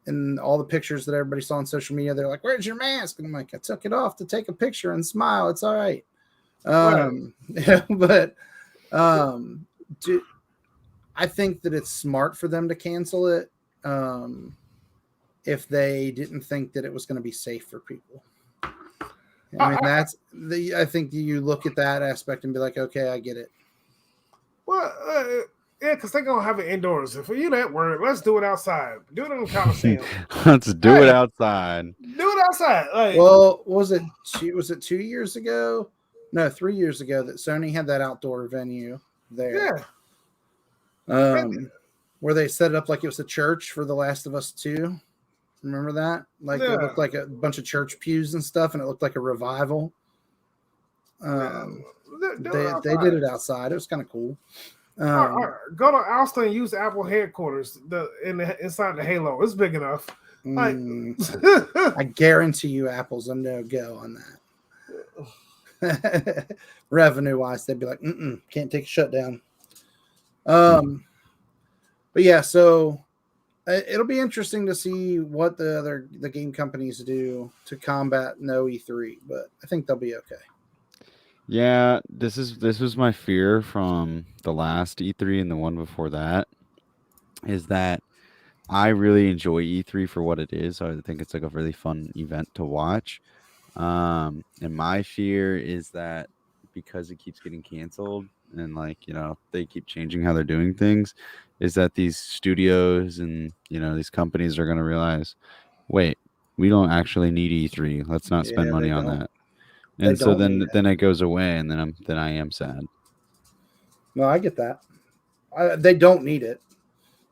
And all the pictures that everybody saw on social media, they're like, "Where's your mask?" And I'm like, "I took it off to take a picture and smile. It's all right." But I think that it's smart for them to cancel it if they didn't think that it was going to be safe for people. I mean, I think you look at that aspect and be like, "Okay, I get it." Well, yeah, because they're going to have it indoors. If you that word, let's do it outside. Do it in the Coliseum. Let's do it outside. Do it outside. Like, well, was it 2 years ago? No, 3 years ago that Sony had that outdoor venue there. Yeah. Where they set it up like it was a church for The Last of Us 2. Remember that? Like it looked like a bunch of church pews and stuff, and it looked like a revival. They did it outside. It was kind of cool. Go to Austin and use Apple headquarters inside the Halo. It's big enough. I guarantee you Apple's a no-go on that. Revenue-wise, they'd be like, can't take a shutdown. But yeah, so it'll be interesting to see what the game companies do to combat no E3, but I think they'll be okay. Yeah, this was my fear from the last E3 and the one before that, is that I really enjoy E3 for what it is. So I think it's like a really fun event to watch. And my fear is that because it keeps getting canceled and they keep changing how they're doing things, is that these studios and these companies are going to realize, wait, we don't actually need E3. Let's not spend money on that. And so then it goes away, and then I am sad. No, I get that. They don't need it.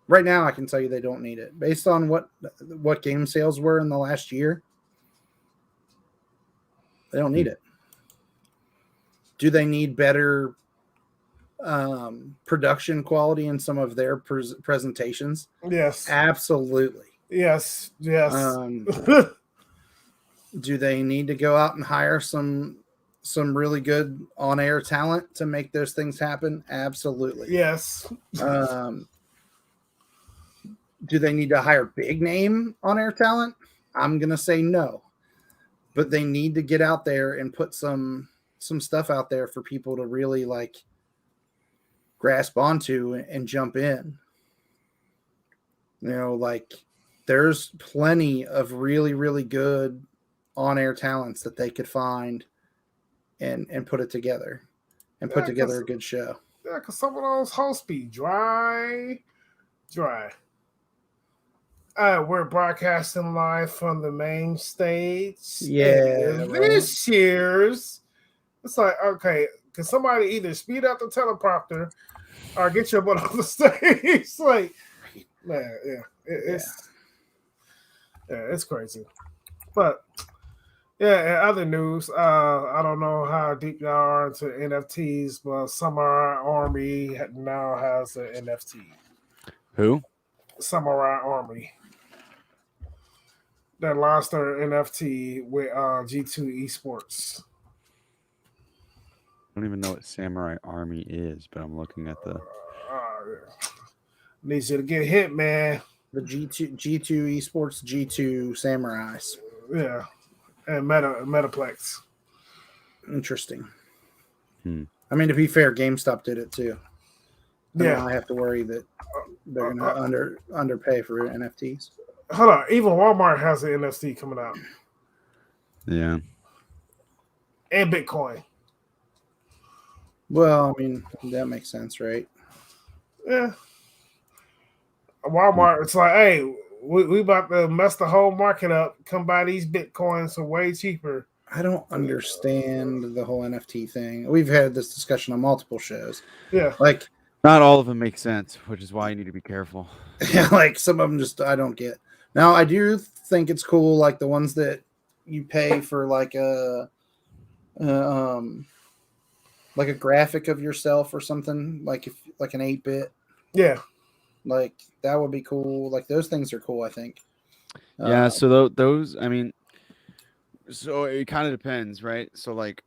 Right now, I can tell you they don't need it. Based on what game sales were in the last year, they don't need it. Do they need better production quality in some of their presentations? Yes. Absolutely. Yes. Do they need to go out and hire some really good on-air talent to make those things happen? Absolutely. Yes. Do they need to hire big name on-air talent? I'm going to say no. But they need to get out there and put some stuff out there for people to really grasp onto and jump in. there's plenty of really, really good on-air talents that they could find and put it together and put together a good show. Yeah, because some of those hosts be dry. We're broadcasting live from the main stage. Yeah, And this year's, it's like, okay, can somebody either speed up the teleprompter or get your butt off the stage? It's like, man, it's crazy. But yeah, in other news, I don't know how deep y'all are into NFTs, but Samurai Army now has an NFT. Who? Samurai Army. That launched their NFT with G2 Esports. I don't even know what Samurai Army is, but I'm looking at the. Needs you to get Hitman. The G2 Esports G2 Samurais. Yeah, and Metaplex. Interesting. I mean, to be fair, GameStop did it too. Yeah, I have to worry that they're going to underpay for NFTs. Hold on, even Walmart has an NFT coming out. Yeah. And Bitcoin. Well, I mean, that makes sense, right? Yeah. Walmart, it's like, hey, we about to mess the whole market up. Come buy these Bitcoins for way cheaper. I don't understand the whole NFT thing. We've had this discussion on multiple shows. Yeah. Like, not all of them make sense, which is why you need to be careful. Yeah, like some of them just I don't get. Now, I do think it's cool, like the ones that you pay for like a graphic of yourself or something, like an 8-bit. Yeah. Like that would be cool. Like those things are cool, I think. Yeah, so those, I mean, so it kind of depends, right? So like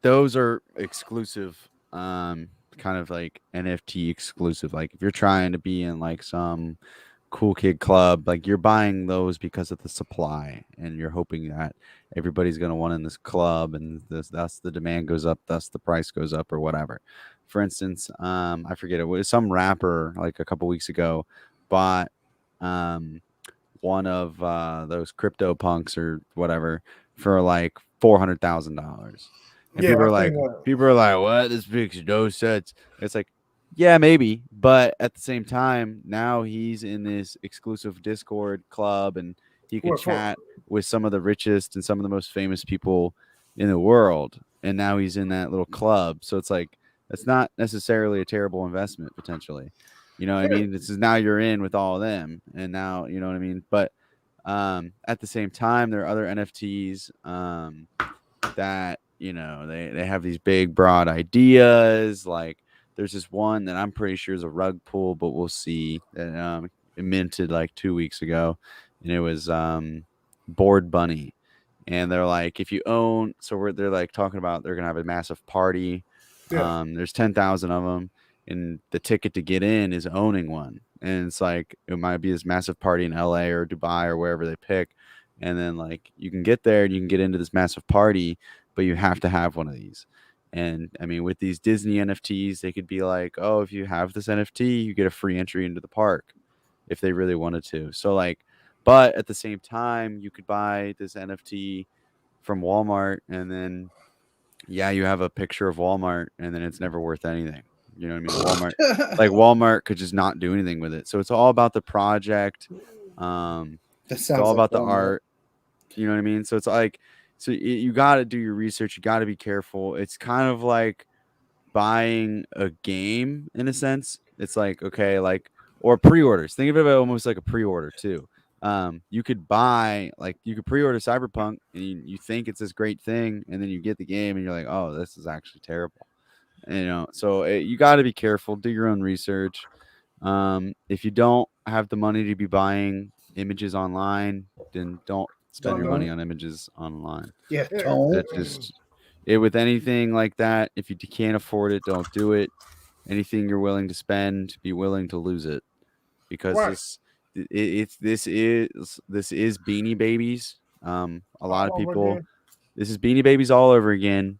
those are exclusive, kind of like NFT exclusive. Like if you're trying to be in like some cool kid club, like you're buying those because of the supply, and you're hoping that everybody's going to want in this club, and thus the demand goes up, thus the price goes up, or whatever. For instance, I forget, it was some rapper like a couple weeks ago bought one of those crypto punks or whatever for like $400,000. And people are like, what? This makes no sense. It's like, yeah, maybe, but at the same time, now he's in this exclusive Discord club, and he can chat with some of the richest and some of the most famous people in the world. And now he's in that little club. So it's like, that's not necessarily a terrible investment potentially. You know what I mean? This is now you're in with all of them, and now you know what I mean. But at the same time, there are other NFTs that they have these big broad ideas. Like there's this one that I'm pretty sure is a rug pull, but we'll see. That it minted like 2 weeks ago, and it was Bored Bunny, and they're like, if you own, they're like talking about they're gonna have a massive party. Yeah. There's 10,000 of them, and the ticket to get in is owning one. And it's like, it might be this massive party in LA or Dubai or wherever they pick. And then like you can get there and you can get into this massive party, but you have to have one of these. And I mean, with these Disney NFTs, they could be like, oh, if you have this NFT, you get a free entry into the park if they really wanted to. So like, but at the same time, you could buy this NFT from Walmart, and then you have a picture of Walmart, and then it's never worth anything. You know what I mean? Walmart could just not do anything with it. So it's all about the project. It's all about the art. You know what I mean? So it's like, you got to do your research. You got to be careful. It's kind of like buying a game in a sense. It's like, okay, like, or pre-orders. Think of it almost like a pre-order too. You could pre-order Cyberpunk, and you think it's this great thing, and then you get the game and you're like, oh, this is actually terrible. So you got to be careful. Do your own research. If you don't have the money to be buying images online, then don't spend your money on images online. Yeah, with anything like that, if you can't afford it, don't do it. Anything you're willing to spend, be willing to lose it, because this is Beanie Babies. A lot of people, this is Beanie Babies all over again.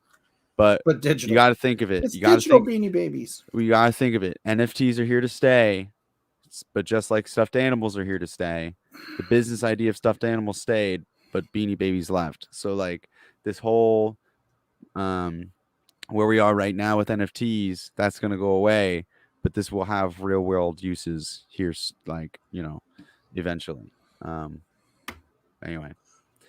But digital. You got to think of it. It's digital Beanie Babies. We got to think of it. NFTs are here to stay. but just like stuffed animals are here to stay, the business idea of stuffed animals stayed, but Beanie Babies left. So like this whole where we are right now with NFTs, that's going to go away, but this will have real world uses here, like, eventually. Anyway,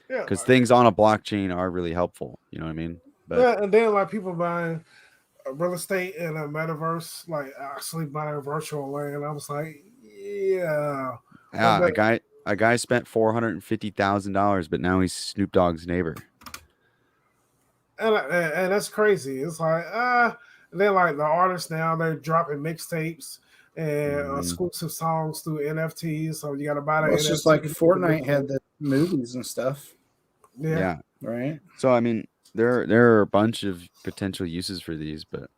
Yeah, because things on a blockchain are really helpful. You know what I mean? But yeah, and then like people buying real estate in a metaverse, like actually buying virtual land. I was like, yeah. yeah, a guy spent $450,000, but now he's Snoop Dogg's neighbor. And that's crazy. It's like they're like the artists now. They're dropping mixtapes and exclusive songs through NFTs. So you got to buy the. Well, it's NFT just like Fortnite had the movies and stuff. Yeah. Right. So I mean, there are a bunch of potential uses for these, but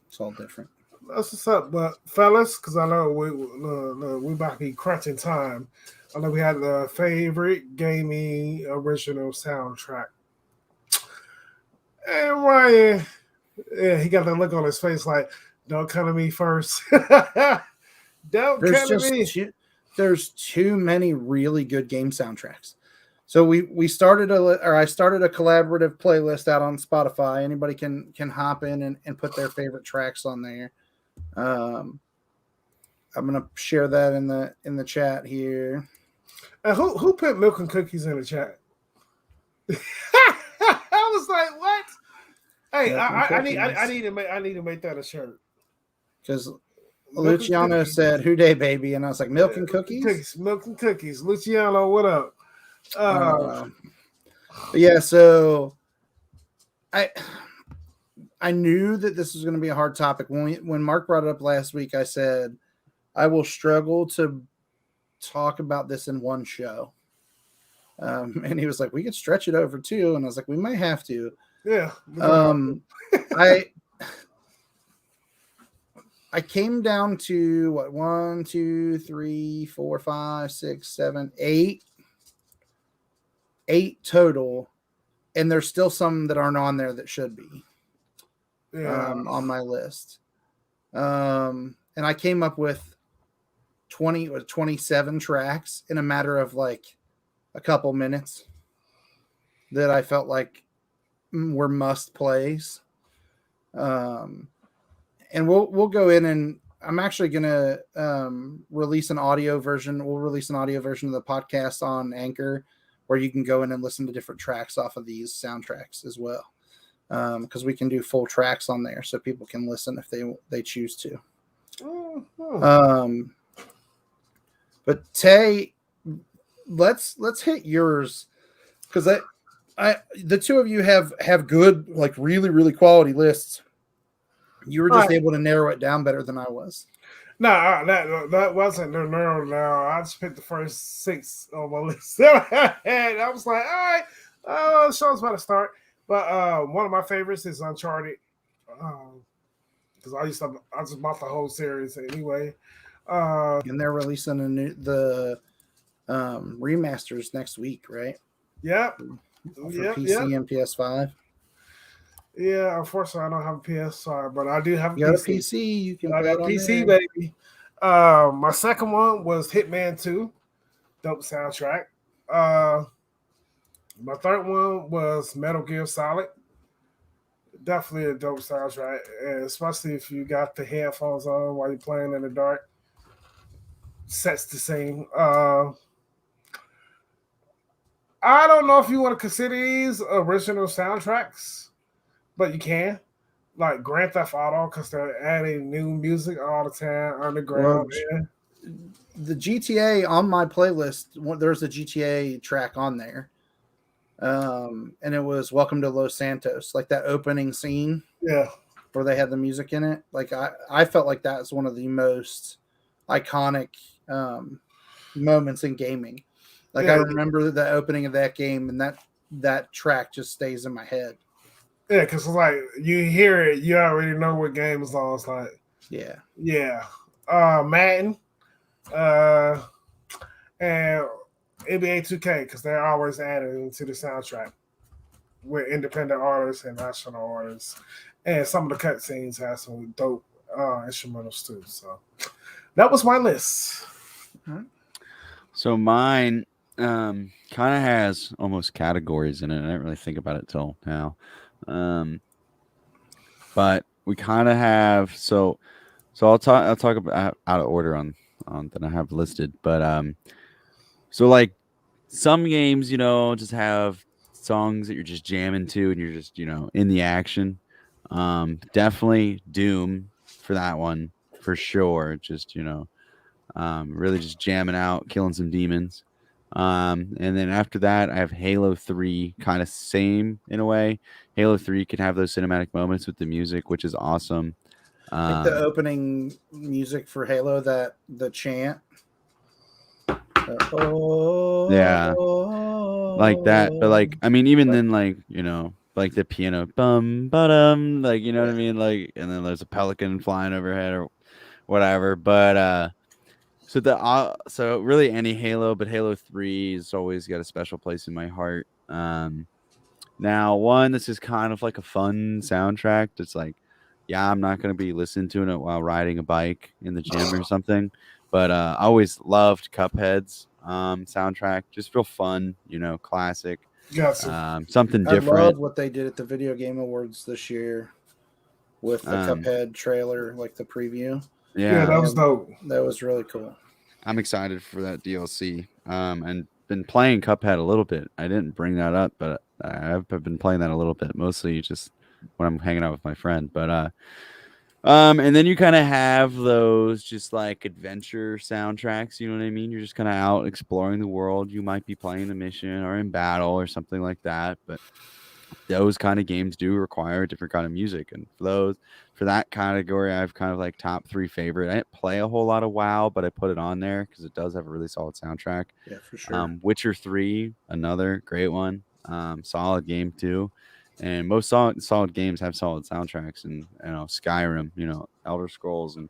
it's all different. That's what's up, but fellas, because I know we about to be crunching time. I know we had the favorite gaming original soundtrack. And Ryan, yeah, he got that look on his face like, don't come to me first. There's too many really good game soundtracks. So I started a collaborative playlist out on Spotify. Anybody can hop in and put their favorite tracks on there. I'm gonna share that in the chat here. Who put milk and cookies in the chat? I was like, what? Hey, I need to make that a shirt. Because Luciano said, "Who day, baby?" And I was like, "Milk and cookies." Milk and cookies. Luciano, what up? Yeah. So I knew that this was going to be a hard topic. When Mark brought it up last week, I said I will struggle to talk about this in one show. And he was like, "We could stretch it over two," and I was like, "We might have to." Yeah. I came down to what 1, 2, 3, 4, 5, 6, 7, 8 total, and there's still some that aren't on there that should be on my list. And I came up with 20 or 27 tracks in a matter of like a couple minutes that I felt like were must plays. And we'll go in, and I'm actually gonna release an audio version. We'll release an audio version of the podcast on Anchor, where you can go in and listen to different tracks off of these soundtracks as well. Because we can do full tracks on there, so people can listen if they choose to. But Tay, let's hit yours, because the two of you have good, like really, really quality lists. You were just able to narrow it down better than I was. No, that wasn't the narrow down. I just picked the first 6 on my list. And I was like, all right, the show's about to start. But one of my favorites is Uncharted. Because I just bought the whole series anyway. And they're releasing the remasters next week, right? Yep. For PC and PS5. Yeah, unfortunately, I don't have a PS5, but I do have a PC. You can. I got a PC, baby. My second one was Hitman 2, dope soundtrack. My third one was Metal Gear Solid. Definitely a dope soundtrack, and especially if you got the headphones on while you're playing in the dark. Sets the scene. I don't know if you want to consider these original soundtracks, but you can, like Grand Theft Auto, because they're adding new music all the time underground. Well, the GTA on my playlist, there's a GTA track on there, and it was "Welcome to Los Santos," like that opening scene, where they had the music in it. Like I felt like that was one of the most iconic moments in gaming. Like I remember the opening of that game, and that track just stays in my head. Yeah, because it's like you hear it, you already know what game is on. It's like, Madden, and NBA 2K, because they're always added into the soundtrack with independent artists and national artists, and some of the cutscenes have some dope instrumentals too. So, That was my list. So mine kind of has almost categories in it. I didn't really think about it till now. But we kind of have so I'll talk about out of order on that I have listed. But so like some games, just have songs that you're just jamming to and you're just, in the action. Definitely Doom for that one for sure. Just, really just jamming out, killing some demons. And then after that, I have Halo 3, kind of same in a way. Halo 3 can have those cinematic moments with the music, which is awesome. Like the opening music for Halo, that the chant. Yeah, like that. But like, I mean, even then, like, like the piano, bum, ba-dum, like, you know what I mean? Like, and then there's a pelican flying overhead or whatever. But so really any Halo, but Halo 3 has always got a special place in my heart. Now one, this is kind of like a fun soundtrack. It's like, yeah, I'm not gonna be listening to it while riding a bike in the gym or something. But I always loved Cuphead's soundtrack. Just real fun, classic. Gotcha. Something I different. love what they did at the Video Game Awards this year with the Um, Cuphead trailer, like the preview. Yeah, that yeah, was dope. That was really cool. I'm excited for that DLC. And been playing Cuphead a little bit. I didn't bring that up, but I've been playing that a little bit, mostly just when I'm hanging out with my friend. But and then you kind of have those just like adventure soundtracks. You know what I mean? You're just kind of out exploring the world. You might be playing a mission or in battle or something like that, but those kind of games do require a different kind of music. And for that category, I have kind of like top 3 favorite. I didn't play a whole lot of WoW, but I put it on there because it does have a really solid soundtrack. Yeah, for sure. Witcher 3, another great one. Solid game too. And most solid games have solid soundtracks. And Skyrim, Elder Scrolls, and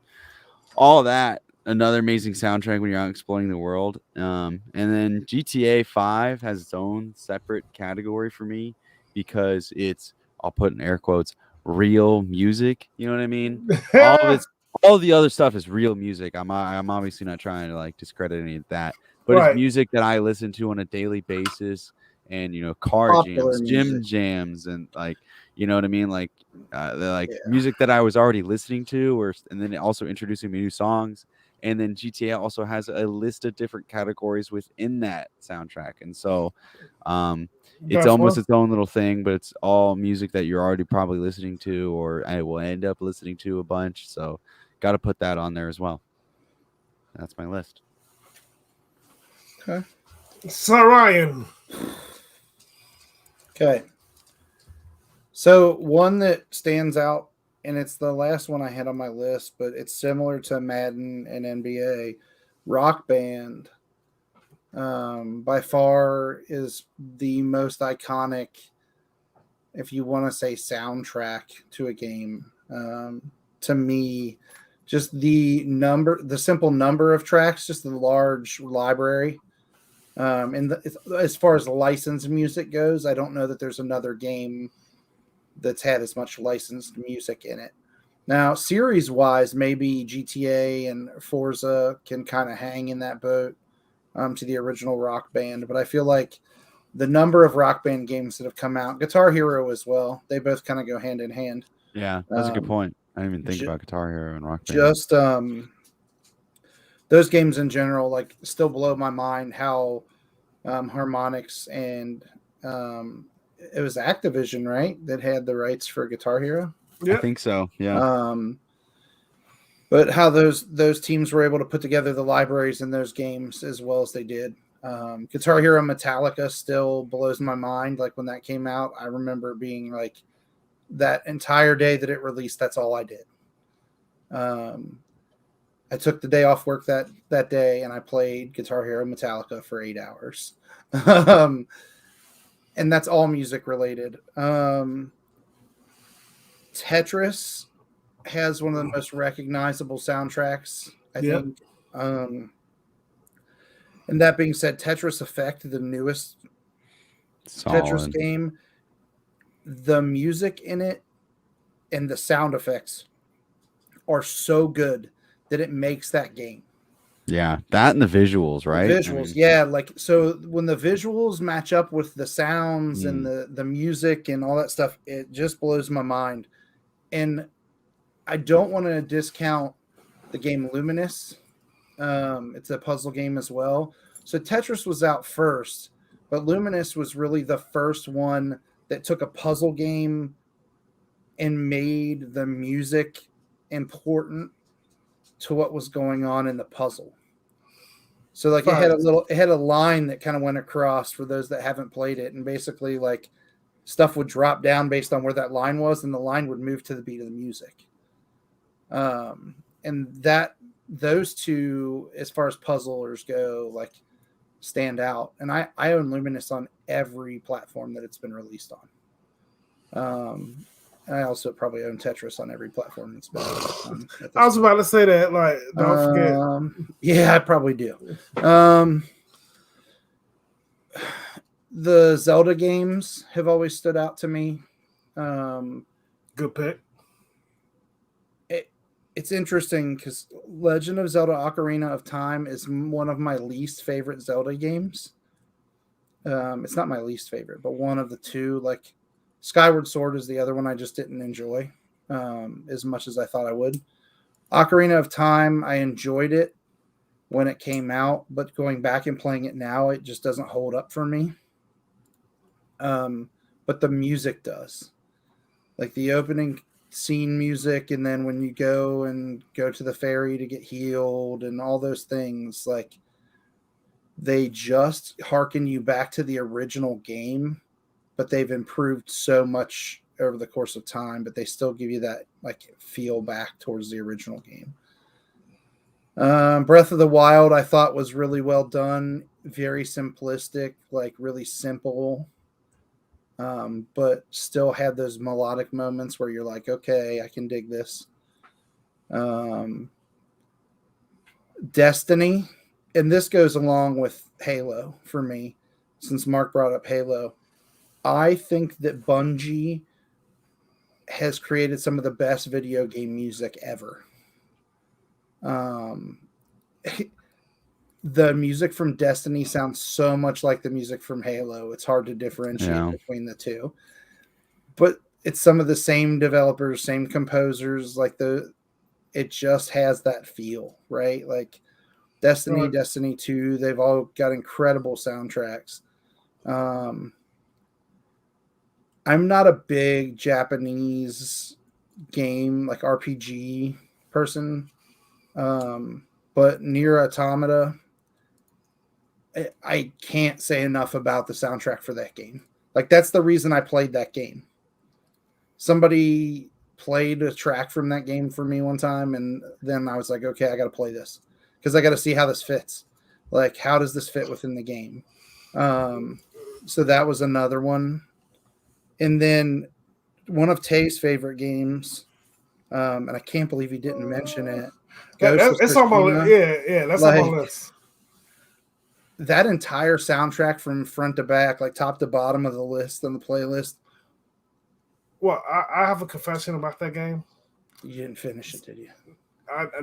all that. Another amazing soundtrack when you're out exploring the world. And then GTA 5 has its own separate category for me because it's, I'll put in air quotes, real music. You know what I mean? All the other stuff is real music. I'm obviously not trying to like discredit any of that, but it's Right. music that I listen to on a daily basis, and car Popular jams, gym music. jams, and like, you know what I mean, like they're like Yeah. music that I was already listening to, and then also introducing me new songs. And then GTA also has a list of different categories within that soundtrack, and so it's almost its own little thing, but it's all music that you're already probably listening to, or I will end up listening to a bunch. So got to put that on there as well. That's my list. Okay. So Ryan. Okay. So one that stands out, and it's the last one I had on my list, but it's similar to Madden and NBA. Rock Band, by far, is the most iconic, if you want to say, soundtrack to a game. To me, just the simple number of tracks, just the large library. As far as licensed music goes, I don't know that there's another game that's had as much licensed music in it. Now, series-wise, maybe GTA and Forza can kind of hang in that boat to the original Rock Band, but I feel like the number of Rock Band games that have come out, Guitar Hero as well, they both kind of go hand in hand. Yeah, that's a good point. I didn't even think about Guitar Hero and Rock Band. Just those games in general, like, still blow my mind how Harmonix and it was Activision, right, that had the rights for Guitar Hero. Yep. I think so. Yeah. But how those teams were able to put together the libraries in those games as well as they did. Guitar Hero Metallica still blows my mind. Like when that came out, I remember being like, that entire day that it released, that's all I did. I took the day off work that day and I played Guitar Hero Metallica for 8 hours. And that's all music related. Tetris has one of the most recognizable soundtracks, I think. And that being said, Tetris Effect, the newest Tetris game, the music in it and the sound effects are so good that it makes that game. Yeah, that and the visuals, right? The visuals, yeah. Like, so when the visuals match up with the sounds and the music and all that stuff, it just blows my mind. And I don't want to discount the game Luminous. It's a puzzle game as well. So Tetris was out first, but Luminous was really the first one that took a puzzle game and made the music important to what was going on in the puzzle. So like it had a line that kind of went across for those that haven't played it, and basically like stuff would drop down based on where that line was, and the line would move to the beat of the music. And those two, as far as puzzlers go, like stand out. And I own Luminous on every platform that it's been released on. I also probably own Tetris on every platform that's been released on. I was about to say that, like, don't forget. Yeah, I probably do. The Zelda games have always stood out to me. Good pick. It's interesting because Legend of Zelda Ocarina of Time is one of my least favorite Zelda games. It's not my least favorite, but one of the two. Like, Skyward Sword is the other one I just didn't enjoy as much as I thought I would. Ocarina of Time, I enjoyed it when it came out, but going back and playing it now, it just doesn't hold up for me. But the music does. Like the opening scene music, and then when you go to the ferry to get healed and all those things, like they just harken you back to the original game, but they've improved so much over the course of time, but they still give you that like feel back towards the original game. Breath of the Wild, I thought was really well done. Very simplistic, like really simple. But still had those melodic moments where you're like, okay, I can dig this. Destiny, and this goes along with Halo for me, since Mark brought up Halo. I think that Bungie has created some of the best video game music ever. The music from Destiny sounds so much like the music from Halo. It's hard to differentiate between the two. But it's some of the same developers, same composers, it just has that feel, right? Like Destiny, Destiny 2, they've all got incredible soundtracks. I'm not a big Japanese game, like RPG person. But Nier Automata, I can't say enough about the soundtrack for that game. Like, that's the reason I played that game. Somebody played a track from that game for me one time, and then I was like, okay, I got to play this because I got to see how this fits. Like, how does this fit within the game? So that was another one. And then one of Tay's favorite games, and I can't believe he didn't mention it. It's on my list. Yeah, that's on my list. That entire soundtrack from front to back, like top to bottom of the list on the playlist. Well, I have a confession about that game. You didn't finish it, did you?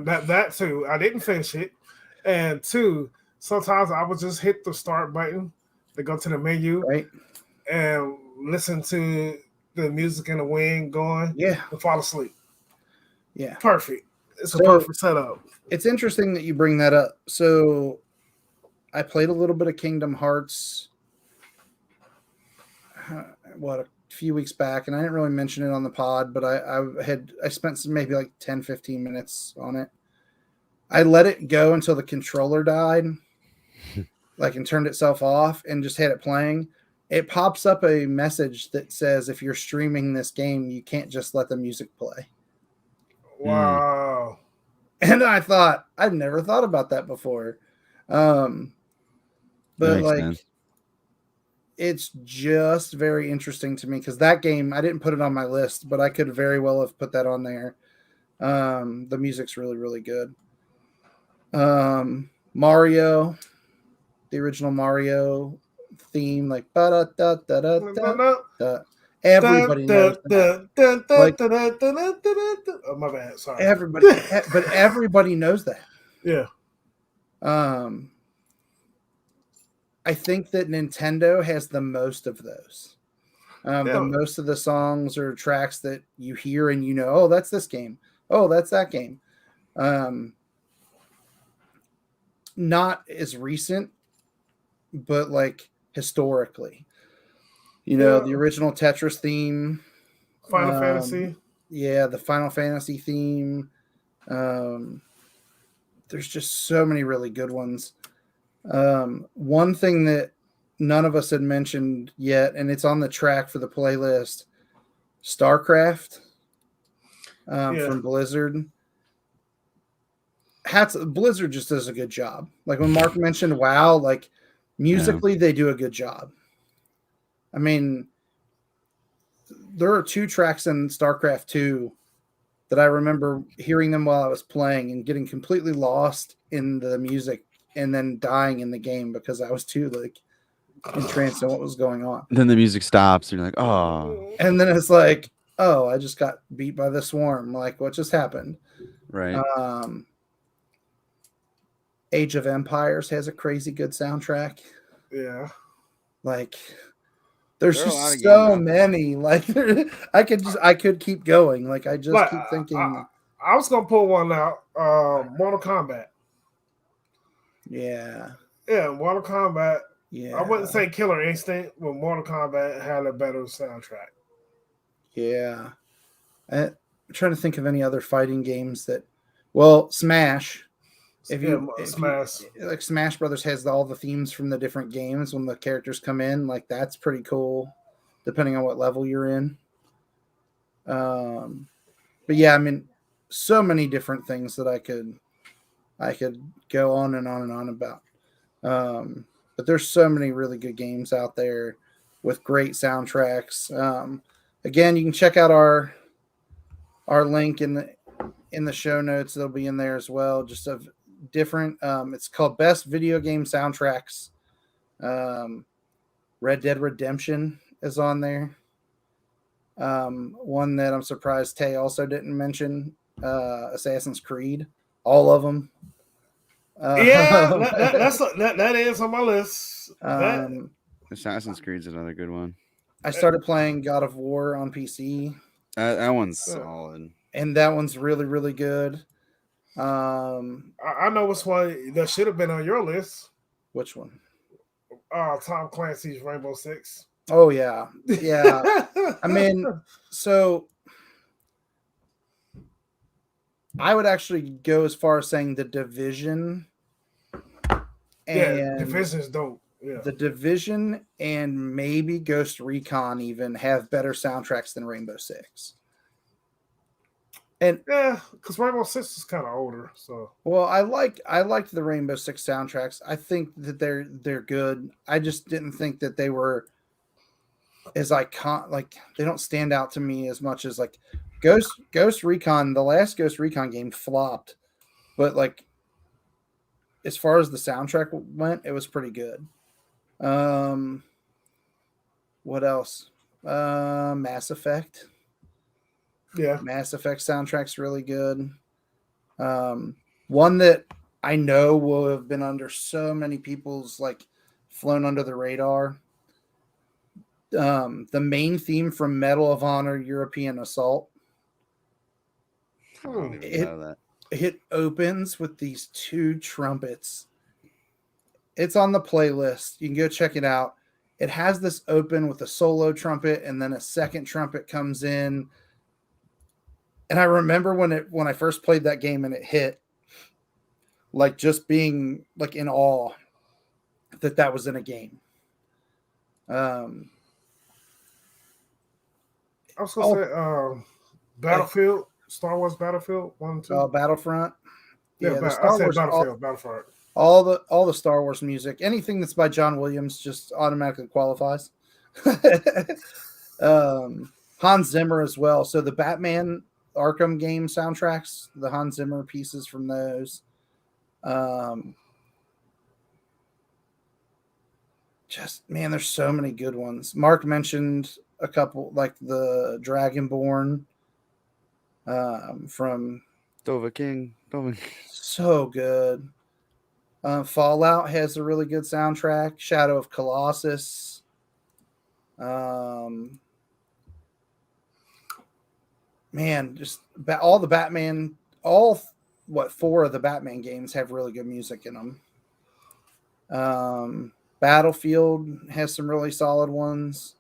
That too. I didn't finish it. And two, sometimes I would just hit the start button to go to the menu, right, and listen to the music in the wind going, and fall asleep. Yeah. Perfect. It's a perfect setup. It's interesting that you bring that up. So I played a little bit of Kingdom Hearts a few weeks back, and I didn't really mention it on the pod, but I spent maybe like 10-15 minutes on it. I let it go until the controller died, like, and turned itself off, and just had it playing. It pops up a message that says if you're streaming this game, you can't just let the music play. Wow. And I thought, I've never thought about that before. But like sense. It's just very interesting to me because that game, I didn't put it on my list, but I could very well have put that on there. The music's really, really good. Mario, the original Mario theme, like Everybody knows that. Like, Oh, my bad. Sorry. but everybody knows that. Yeah. I think that Nintendo has the most of those. Yeah. The most of the songs or tracks that you hear and you know, oh, that's this game. Oh, that's that game. Not as recent, but like historically. You know, the original Tetris theme. Final Fantasy. Yeah, the Final Fantasy theme. There's just so many really good ones. One thing that none of us had mentioned yet, and it's on the track for the playlist, Starcraft from Blizzard. Blizzard just does a good job. Like when Mark mentioned WoW, like musically they do a good job. I mean, there are 2 tracks in StarCraft 2 that I remember hearing them while I was playing and getting completely lost in the music and then dying in the game because I was too like entranced in what was going on. Then the music stops and you're like, oh. And then it's like, oh, I just got beat by the swarm. Like, what just happened? Right. Age of Empires has a crazy good soundtrack. Yeah. Like, there's just so many. Like, I could keep going. Like, I just keep thinking. I was gonna pull one out. Mortal Kombat. Yeah. Yeah, Mortal Kombat. Yeah. I wouldn't say Killer Instinct, but Mortal Kombat had a better soundtrack. Yeah. I'm trying to think of any other fighting games that. Well, Smash. Like Smash Brothers has all the themes from the different games when the characters come in, like that's pretty cool, depending on what level you're in. But yeah, I mean, so many different things that I could go on and on and on about. But there's so many really good games out there with great soundtracks. Again, you can check out our link in the show notes. They'll be in there as well. Just of different. It's called Best Video Game Soundtracks. Red Dead Redemption is on there. One that I'm surprised Tay also didn't mention. Assassin's Creed. All of them. That is on my list. Assassin's Creed's another good one. I started playing God of War on PC. That one's solid. And that one's really, really good. I know which one that should have been on your list. Which one? Tom Clancy's Rainbow Six. Oh yeah. I mean, so I would actually go as far as saying The Division. And Division's dope. Yeah. The Division and maybe Ghost Recon even have better soundtracks than Rainbow Six. And yeah, because Rainbow Six is kind of older. So well, I liked the Rainbow Six soundtracks. I think that they're good. I just didn't think that they were as iconic. Like they don't stand out to me as much as like Ghost Recon. The last Ghost Recon game flopped, but like as far as the soundtrack went, it was pretty good. What else? Mass Effect. Yeah, Mass Effect soundtrack's really good. One that I know will have been under so many people's like flown under the radar. The main theme from Medal of Honor European Assault. I don't even know that. It opens with these 2 trumpets. It's on the playlist. You can go check it out. It has this open with a solo trumpet and then a second trumpet comes in. And I remember when I first played that game and it hit, like just being like in awe that was in a game. I was gonna say Battlefield, Star Wars Battlefield 1 and 2. Battlefront. Yeah, the I said Battlefront. All the Star Wars music, anything that's by John Williams just automatically qualifies. Hans Zimmer as well. So the Batman Arkham game soundtracks, the Hans Zimmer pieces from those. Just man, there's so many good ones. Mark mentioned a couple, like the Dragonborn from Dova King. so good. Fallout has a really good soundtrack. Shadow of Colossus. Man, just all the Batman, four of the Batman games have really good music in them. Battlefield has some really solid ones.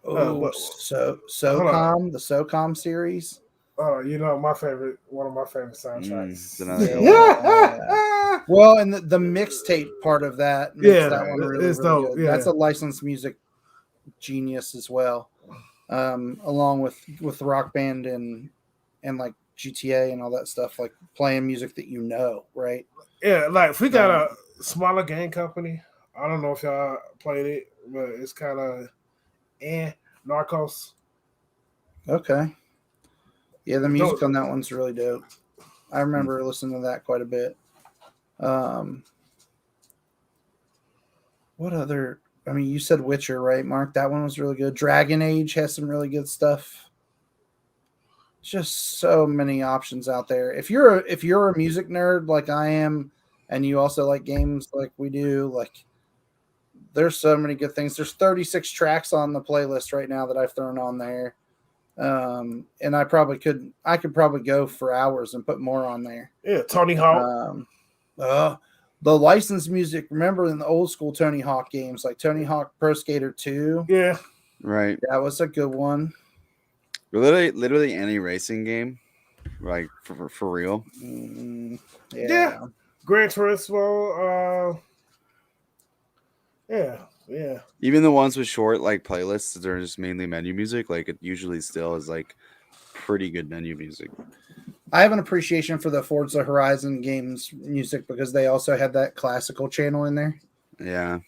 Oh, But SOCOM, the SOCOM series. you know, one of my favorite soundtracks. another good one. Well, and the mixtape part of that makes that one really, it's really dope. good. Yeah. That's a licensed music genius as well, along with Rock Band and like GTA and all that stuff, like playing music that you know, right? Yeah, like if we got a smaller game company, I don't know if y'all played it, but it's kind of Narcos. Okay. Yeah, the music on that one's really dope. I remember listening to that quite a bit. What other? I mean, you said Witcher, right, Mark? That one was really good. Dragon Age has some really good stuff. Just so many options out there. If you're a music nerd like I am, and you also like games like we do, like there's so many good things. There's 36 tracks on the playlist right now that I've thrown on there. And I could probably go for hours and put more on there. Yeah, Tony Hawk. The licensed music, remember in the old school Tony Hawk games, like Tony Hawk Pro Skater 2? Yeah. Right. That was a good one. Literally any racing game, like for real. Yeah. Gran Turismo. Yeah. Even the ones with short like playlists that are just mainly menu music, like it usually still is like pretty good menu music. I have an appreciation for the Forza Horizon games music because they also had that classical channel in there. Yeah.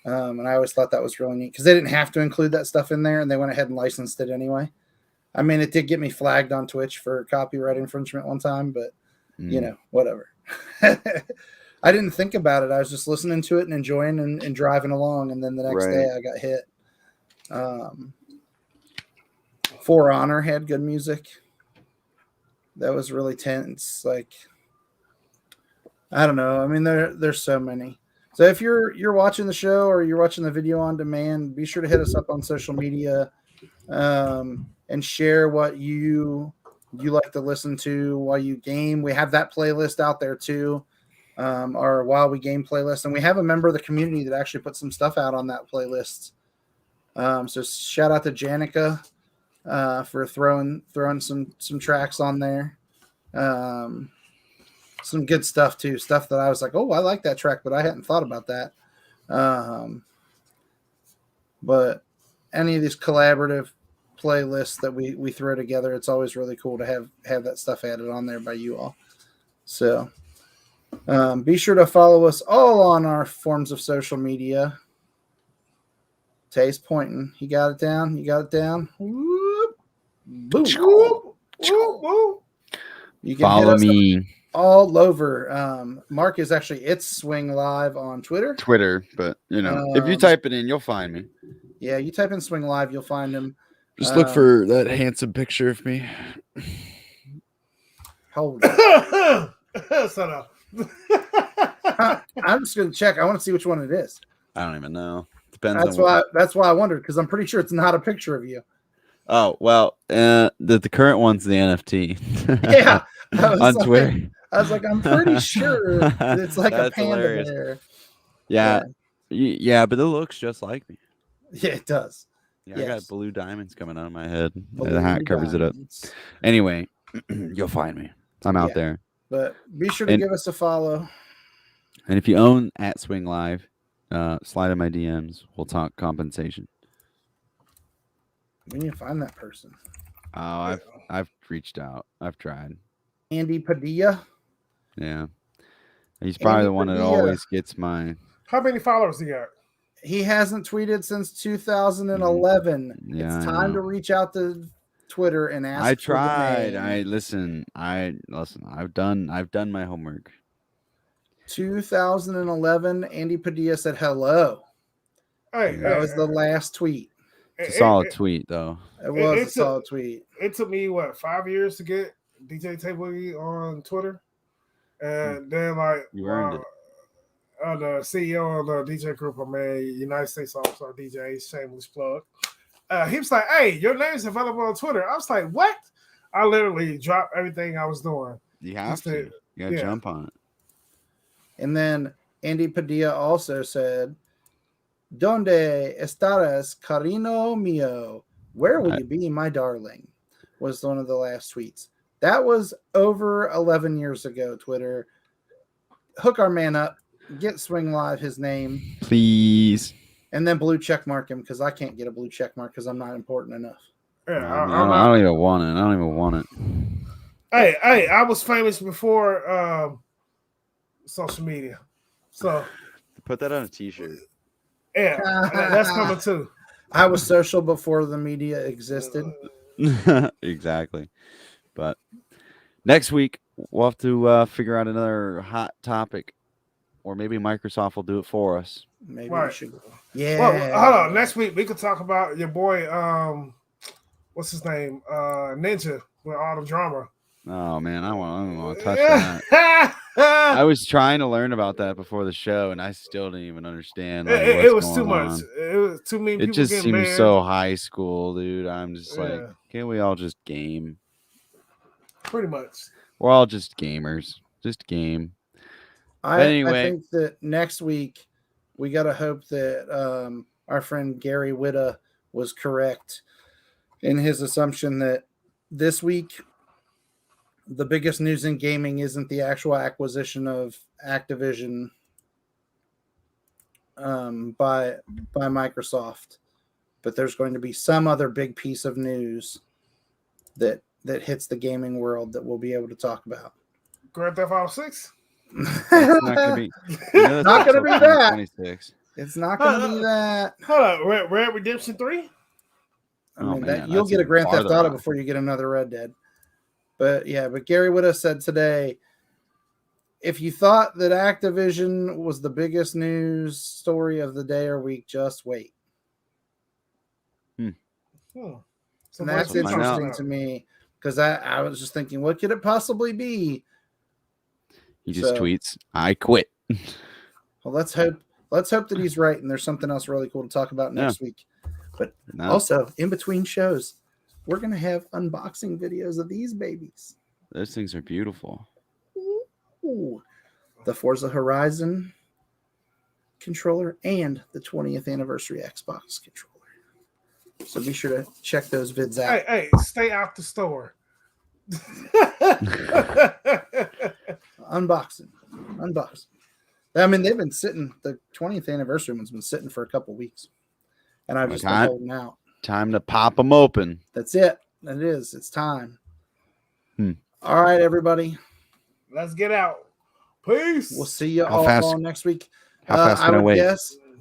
And I always thought that was really neat because they didn't have to include that stuff in there and they went ahead and licensed it anyway. I mean, it did get me flagged on Twitch for copyright infringement one time, but you know, whatever. I didn't think about it. I was just listening to it and enjoying and driving along. And then the next day I got hit. For Honor had good music. That was really tense. Like, I don't know. I mean, there's so many. So if you're watching the show or you're watching the video on demand, be sure to hit us up on social media and share what you like to listen to while you game. We have that playlist out there too, our While We Game playlist, and we have a member of the community that actually put some stuff out on that playlist. So shout out to Janica for throwing some tracks on there. Some good stuff too. Stuff that I was like, oh, I like that track, but I hadn't thought about that. But any of these collaborative playlists that we throw together, it's always really cool to have that stuff added on there by you all. So be sure to follow us all on our forms of social media. Tay's pointing. You got it down. Whoop. Boom. Whoop, whoop, whoop. You can follow me all over. Mark is actually It's Swing Live on Twitter, but you know, if you type it in, you'll find me. Yeah, you type in Swing Live, you'll find him. Just look for that handsome picture of me. Hold on. Shut up. I'm just gonna check. I want to see which one it is. I don't even know. Depends. That's why I wondered, because I'm pretty sure it's not a picture of you. Oh well, the current one's the NFT. Yeah, on Twitter. I was like, I'm pretty sure it's like a panda hilarious. bear. Yeah, but it looks just like me. Yeah, it does. Yeah, Yes. I got blue diamonds coming out of my head. Blue The hat covers it up. Anyway, you'll find me. I'm out there. But be sure to give us a follow. And if you own @Swing Live, slide in my DMs. We'll talk compensation. We need to find that person. Oh, I've reached out. I've tried. Andy Padilla. Yeah, he's probably the one that always gets my. How many followers he got? He hasn't tweeted since 2011. Yeah, it's time to reach out to Twitter and ask. I tried. I've done my homework. 2011. Andy Padilla said hello. Hey, That was the last tweet. It's a solid tweet, though. It was a it's solid tweet. It took me 5 years to get DJ Tay Boogie on Twitter, and then like You earned it. The CEO of the DJ group I made, United States All-Star DJs, shameless plug. He was like, "Hey, your name's available on Twitter." I was like, "What?" I literally dropped everything I was doing. You have to. You got to jump on it. And then Andy Padilla also said, "Donde estarás, carino mío? Where will you be, my darling?" was one of the last tweets. That was over 11 years ago, Twitter. Hook our man up. Get Swing Live his name. Please. And then blue check mark him because I can't get a blue check mark because I'm not important enough. Yeah, I don't even want it. I don't even want it. Hey, I was famous before social media. So put that on a t-shirt. Yeah, that's coming too. I was social before the media existed. Exactly. But next week, we'll have to figure out another hot topic. Or maybe Microsoft will do it for us. Maybe we should. Yeah. Well, hold on. Next week, we could talk about your boy, what's his name? Ninja with all the drama. Oh, man. I don't want to touch that. I was trying to learn about that before the show, and I still didn't even understand. Like, it was too much. It was too many people. It just seems married. so high school, dude. I'm just like, can't we all just game? Pretty much. We're all just gamers. Just game. Anyway, I think that next week we got to hope that our friend Gary Whitta was correct in his assumption that this week the biggest news in gaming isn't the actual acquisition of Activision by Microsoft, but there's going to be some other big piece of news that hits the gaming world that we'll be able to talk about. Grand Theft Auto 6? It's not going to be. Not going to be that. 26. It's not going to be that. Hold on, Red Redemption 3. I mean, you'll get a Grand Theft Auto before you get another Red Dead. But yeah, Gary Whitta said today, if you thought that Activision was the biggest news story of the day or week, just wait. So and that's interesting to me because I was just thinking, what could it possibly be? He just tweets, "I quit." Well, let's hope that he's right, and there's something else really cool to talk about next week. But also, in between shows, we're going to have unboxing videos of these babies. Those things are beautiful. Ooh. The Forza Horizon controller and the 20th anniversary Xbox controller. So be sure to check those vids out. Hey, stay out the store. Unboxing. I mean, they've been sitting. The 20th anniversary one's been sitting for a couple weeks, and I've just been holding out. Time to pop them open. That's it. It is. It's time. All right, everybody. Let's get out. Peace. We'll see you all next week. How fast can I wait?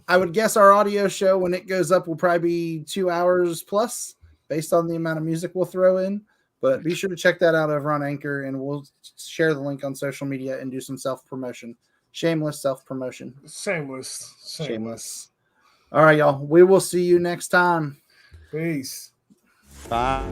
I would guess our audio show, when it goes up, will probably be 2 hours plus, based on the amount of music we'll throw in. But be sure to check that out over on Anchor, and we'll share the link on social media and do some self-promotion. Shameless self-promotion. Shameless. All right, y'all. We will see you next time. Peace. Bye.